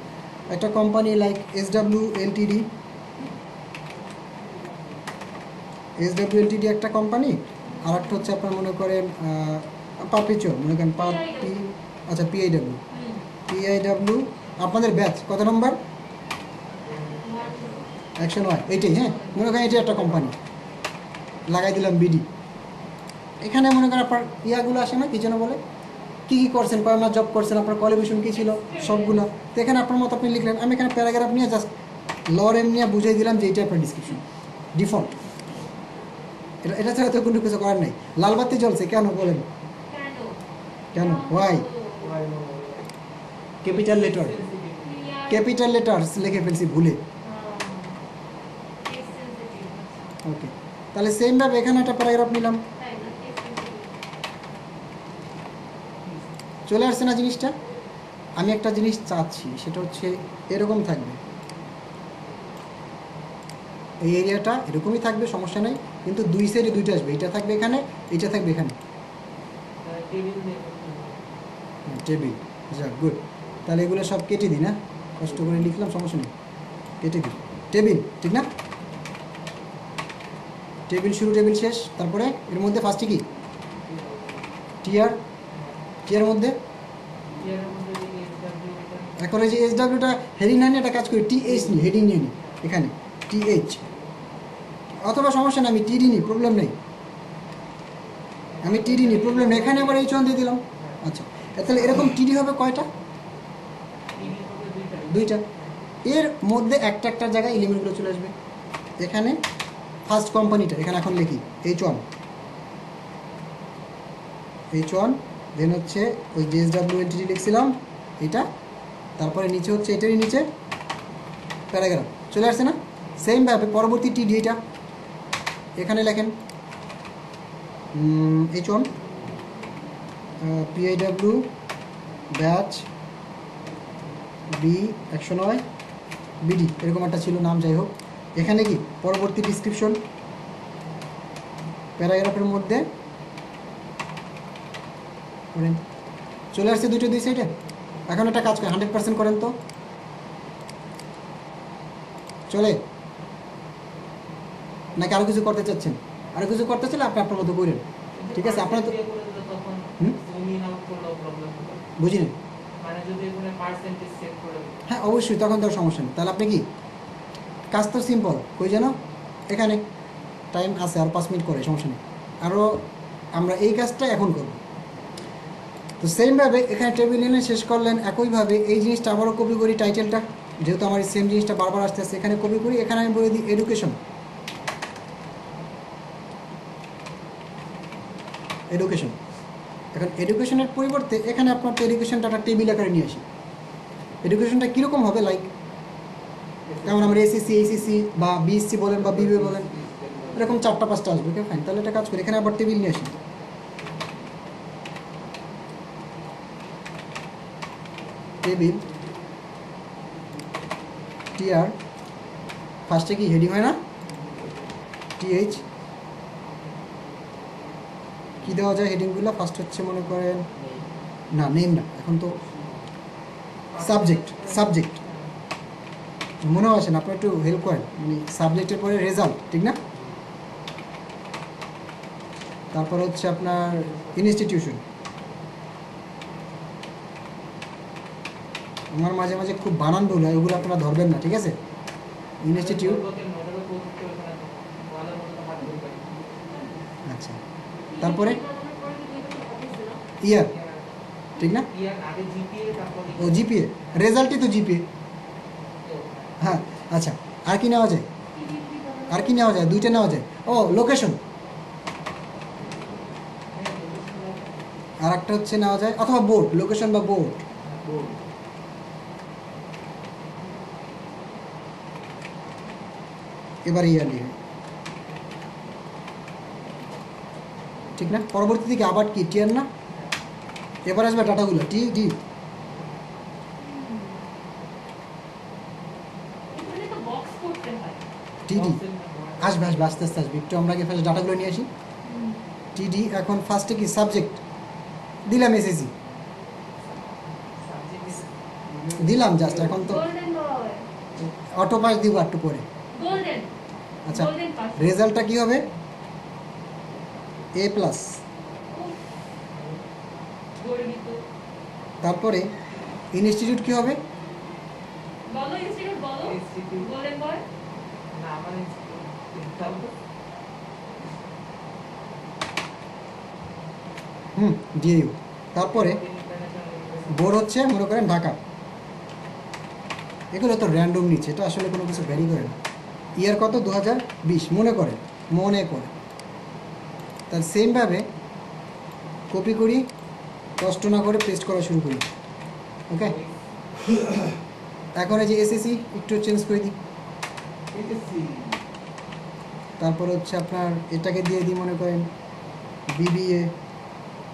একটা কোম্পানি লাইক SW LTD একটা কোম্পানি, আর একটা হচ্ছে আপনার মনে করেন পারপিচুয়াল, মনে করেন আচ্ছা PIW, আপনাদের ব্যাচ কত নম্বর, অ্যাকশন হয় এইটাই, হ্যাঁ। মনে করেন এটি একটা কোম্পানি, লাগাই দিলাম BD। এখানে মনে করেন আপনার ইয়াগুলো আসে না, কি যেন বলে, কী কী করছেন, কয় মাস জব করছেন, আপনার কোয়ালিফিকেশন কী ছিল সবগুলো, তো এখানে আপনার মতো আপনি লিখলেন, আমি এখানে প্যারাগ্রাফ নিয়ে জাস্ট লরেম নিয়ে বুঝিয়ে দিলাম যে এইটা আপনার ডিসক্রিপশন ডিফল্ট, এটা ছাড়া তো কোনো কিছু করার নেই। লালবাতি জ্বলছে কেন বলেন, কেন, ওয়াই, ক্যাপিটাল লেটার লিখে ফেলছি ভুলে, ওকে। তাহলে সেমভাবে এখানে একটা প্যারাগ্রাফ নিলাম, চলে আসছে না জিনিসটা। আমি একটা জিনিস চাচ্ছি, সেটা হচ্ছে এরকম থাকবে, এই এরিয়াটা এরকমই থাকবে, সমস্যা নেই, কিন্তু দুই সাইডে দুইটা আসবে, এটা থাকবে এখানে, এটা থাকবে এখানে, টেবিল, যা গুড। তাহলে এগুলো সব কেটে দিই না, কষ্ট করে লিখলাম, সমস্যা নেই, কেটে দিই, টেবিল, ঠিক না, টেবিল শুরু টেবিল শেষ। তারপরে এর মধ্যে ফার্স্টে কি টিয়ার মধ্যে, এখন এই যে SWটা হেডিং না নিয়ে একটা কাজ করি, TH নিই, হেডিং নিয়ে নিই এখানে TH, অথবা সমস্যা নেই আমি TD নিই, প্রবলেম নেই, আমি TD নিই, প্রবলেম নেই, এখানে আবার H1 দিয়ে দিলাম। আচ্ছা তাহলে এরকম TD হবে কয়টা, দুইটা, এর মধ্যে একটা একটা জায়গায় এলিমেন্টগুলো চলে আসবে। এখানে ফার্স্ট কোম্পানিটা এখানে এখন লিখি H1, দেন হচ্ছে ওই যে SWLTD লিখছিলাম এটা, তারপরে নিচে হচ্ছে এটারই নিচে প্যারাগ্রাফ, চলে আসছে না। সেমভাবে পরবর্তী TD এটা এখানে লেখেন H1 PIW batch B109 BD, এরকম একটা ছিল নাম, যাই হোক। এখানে কি পরবর্তী ডিসক্রিপশন প্যারাগ্রাফের মধ্যে করেন চলে আসছে দুটো দুই সাইডে। এখন একটা কাজ করেন 100% করেন তো চলে নাকি আরও কিছু করতে চাচ্ছেন? আরও কিছু করতে চাইলে আপনি আপনার মতো করেন, ঠিক আছে? আপনার তো বুঝিনি। হ্যাঁ অবশ্যই, তখন তো আর সমস্যা নেই। তাহলে আপনি কি কাজ তো সিম্পল, কই যেন এখানে টাইম আছে আর 5 মিনিট করে, সমস্যা নেই। আরও আমরা এই কাজটা এখন করব। তো সেমভাবে এখানে টেবিল এনে শেষ করলেন। একইভাবে এই জিনিসটা আবারও কপি করি, টাইটেলটা যেহেতু আমার সেম জিনিসটা বারবার আসতেছে এখানে কপি করি। এখানে আমি বলে দিই এডুকেশন, এডুকেশন। এখন এডুকেশনের পরিবর্তে এখানে আপনার তো এডুকেশনটা একটা টেবিল আকারে নিয়ে আসি। এডুকেশনটা কীরকম হবে, লাইক যেমন আমরা এসএসসি এইচএসসি বা বিএসসি বলেন বা বিবিএ বলেন, এরকম 4টা 5টা আসবে। ওকে ফাইন, তাহলে একটা কাজ করি, এখানে আবার টেবিল নিয়ে আসি। টেবিল টিআর, ফার্স্টে কি হেডিং হয় না, টিএইচ, কী দেওয়া যায় হেডিংগুলো? ফার্স্ট হচ্ছে মনে করেন না নেম না, এখন তো সাবজেক্ট, সাবজেক্ট মনেও আসেন, আপনার একটু হেল্প করেন। মানে সাবজেক্টের পরে রেজাল্ট, ঠিক না? তারপর হচ্ছে আপনার ইনস্টিটিউশন। আমার মাঝে মাঝে খুব বানান ভুল হয়, ওগুলো আপনারা ধরবেন না, ঠিক আছে? ইনস্টিটিউট, আচ্ছা। তারপরে ইয়ার, ঠিক না? ও জিপিএ, রেজাল্টই তো জিপিএ। হ্যাঁ আচ্ছা, আর কি নেওয়া যায়? আর কি নেওয়া যায়? 2টা নেওয়া যায়। ও লোকেশন, আর একটা হচ্ছে নেওয়া যায়, অথবা বোর্ড, লোকেশন বা বোর্ড। এবার ইয়ারলি, ঠিক না? পরবর্তী থেকে আবার কি টিয়ার না, এবার আসবে ডাটাগুলো টি ডি। টিডি আসবে আসবে, আস্তে আস্তে আসবে, একটু আমরা আগে ফার্স্ট ডাটাগুলো নিয়ে আসি। টিডি, এখন ফার্স্টে কি সাবজেক্ট দিলাম, এসএসসি দিলাম জাস্ট, এখন তো অটো পাস দিব একটু পরে। আচ্ছা, রেজাল্টটা কি হবে? এ প্লাস। তারপরে ইনস্টিটিউট কি হবে? ডিইউ। তারপরে বোর্ড হচ্ছে মনে করেন ঢাকা। এগুলো তো র্যান্ডম নিচ্ছে, এটা আসলে কোনো কিছু ভ্যারি করে না। ইয়ার কত? 2020 মনে করে, মনে করে। তার সেমভাবে কপি করি, কষ্ট না করে পেস্ট করা শুরু করি। ওকে, এখন এই যে এসএসসি একটু চেঞ্জ করে দিই। তারপর হচ্ছে আপনার এটাকে দিয়ে দিই মনে করেন বিবিএ,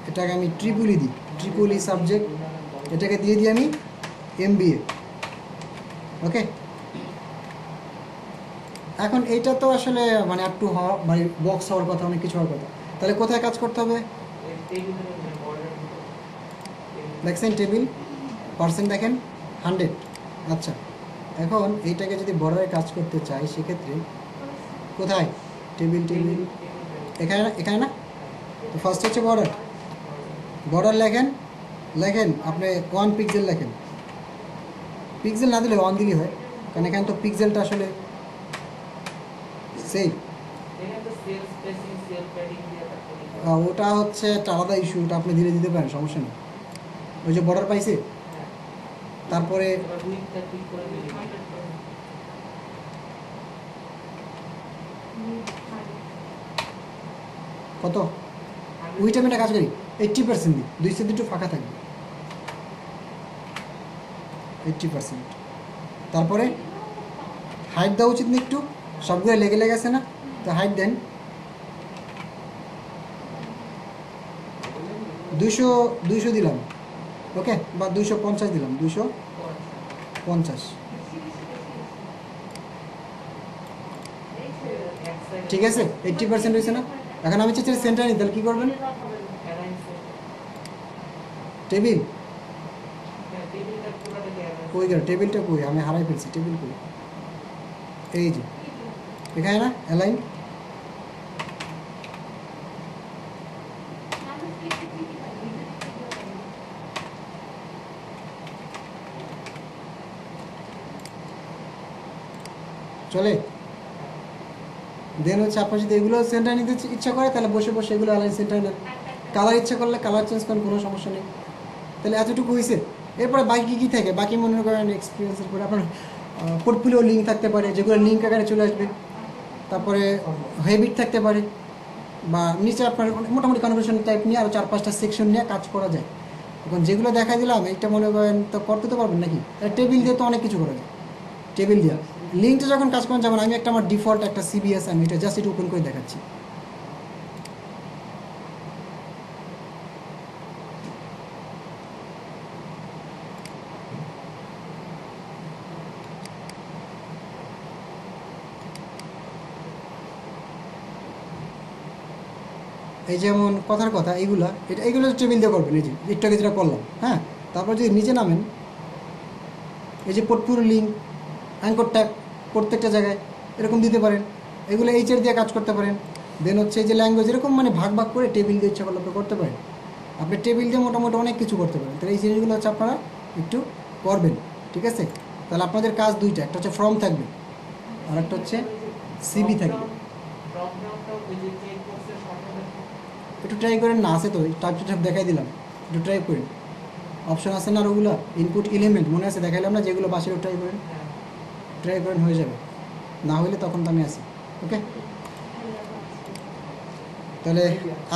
এটাকে আমি ট্রিপলি দিই, ট্রিপলি সাবজেক্ট, এটাকে দিয়ে দিই আমি এমবিএ। ওকে, এখন এইটা তো আসলে মানে একটু হওয়া, মানে বক্স হওয়ার কথা, অনেক কিছু হওয়ার কথা। তাহলে কোথায় কাজ করতে হবে? দেখছেন টেবিল, পার্সেন্ট দেখেন 100। আচ্ছা, এখন এইটাকে যদি বর্ডারে কাজ করতে চাই সেক্ষেত্রে কোথায়? টেবিল, টেবিল এখানে না, এখানে না? তো ফার্স্ট হচ্ছে বর্ডার, বর্ডার লেখেন, লেখেন আপনি 1 পিক্সেল লেখেন। পিক্সেল না দিলে 1 দিলেই হয়, কারণ এখানে তো পিক্সেলটা আসলে সেই, ওটা হচ্ছে একটা আলাদা ইস্যু, ওটা আপনি ধীরে দিতে পারেন, সমস্যা নেই। ওই যে বর্ডার পাইছে, তারপরে কত ওই টাইমে একটা কাজ করি, 80% দিই, 2 একটু ফাঁকা থাকবে, 80%। তারপরে হাইট দেওয়া উচিত না একটু, সবগুলো লেগে লেগে আছে না, তো হাইট দেন 200 দিলাম। ওকে, বা 250 দিলাম, 250। ঠিক আছে 80% হয়েছে না? এখন আমি চাচ্ছি সেন্টার নিতে, তাহলে কী করবেন? টেবিল কই গেল? টেবিলটা কই? আমি হারাই ফেলছি। টেবিল কই? এই যে এখানে না অ্যালাইন। চলে। দেন হচ্ছে আপনার যদি এগুলো সেন্টার নিতে ইচ্ছা করে তাহলে বসে বসে এগুলো অ্যালাইন সেন্টার নেন। কালার ইচ্ছা করলে কালার চেঞ্জ করেন, কোনো সমস্যা নেই। তাহলে এতটুকু হয়েছে। এরপরে বাকি কী কী থাকে? বাকি মনে করেন এক্সপিরিয়েন্সের পরে আপনার পোর্টফোলিও লিঙ্ক থাকতে পারে, যেগুলো লিঙ্ক আকারে চলে আসবে। তারপরে হেবিট থাকতে পারে, বা নিচে আপনার মোটামুটি কনভারসেশন টাইপ নিয়ে আরও 4-5টা সেকশন নিয়ে কাজ করা যায়। এখন যেগুলো দেখা দিলাম এইটা মনে করেন তো করতে তো পারবেন নাকি? টেবিল দিয়ে তো অনেক কিছু করা যায়। টেবিল দিয়ে লিঙ্কটা যখন কাজ করেন, যেমন আমি একটা আমার ডিফল্ট একটা সিবিএস, আমি এটা জাস্ট এটা ওপেন করে দেখাচ্ছি। এই যেমন কথার কথা এইগুলো টেবিল দিয়ে করবেন। এই যে একটু আগে যেটা করলাম, হ্যাঁ। তারপর যদি নিচে নামেন, এই যে পোর্টফোলিও লিঙ্ক, অ্যাঙ্কর ট্যাগ প্রত্যেকটা জায়গায় এরকম দিতে পারেন। এগুলো এইচের দিয়ে কাজ করতে পারেন। দেন হচ্ছে এই যে ল্যাঙ্গুয়েজ, এরকম মানে ভাগ ভাগ করে টেবিল দিয়ে ইচ্ছা করলে আপনি করতে পারেন। আপনি টেবিল দিয়ে মোটামুটি অনেক কিছু করতে পারেন। তাহলে এই জিনিসগুলো হচ্ছে আপনারা একটু করবেন, ঠিক আছে? তাহলে আপনাদের কাজ দুইটা, একটা হচ্ছে ফর্ম থাকবে আর একটা হচ্ছে সিবি থাকবে। একটু ট্রাই করেন না, আছে তো টাইপ টু টাইপ দেখাই দিলাম, একটু ট্রাই করেন। অপশন আছে না আর ওগুলো ইনপুট এলিমেন্ট মনে আছে দেখাইলাম না, যেগুলো বাসেও ট্রাই করেন, হয়ে যাবে। না হলে তখন তো আমি আছি। ওকে, তাহলে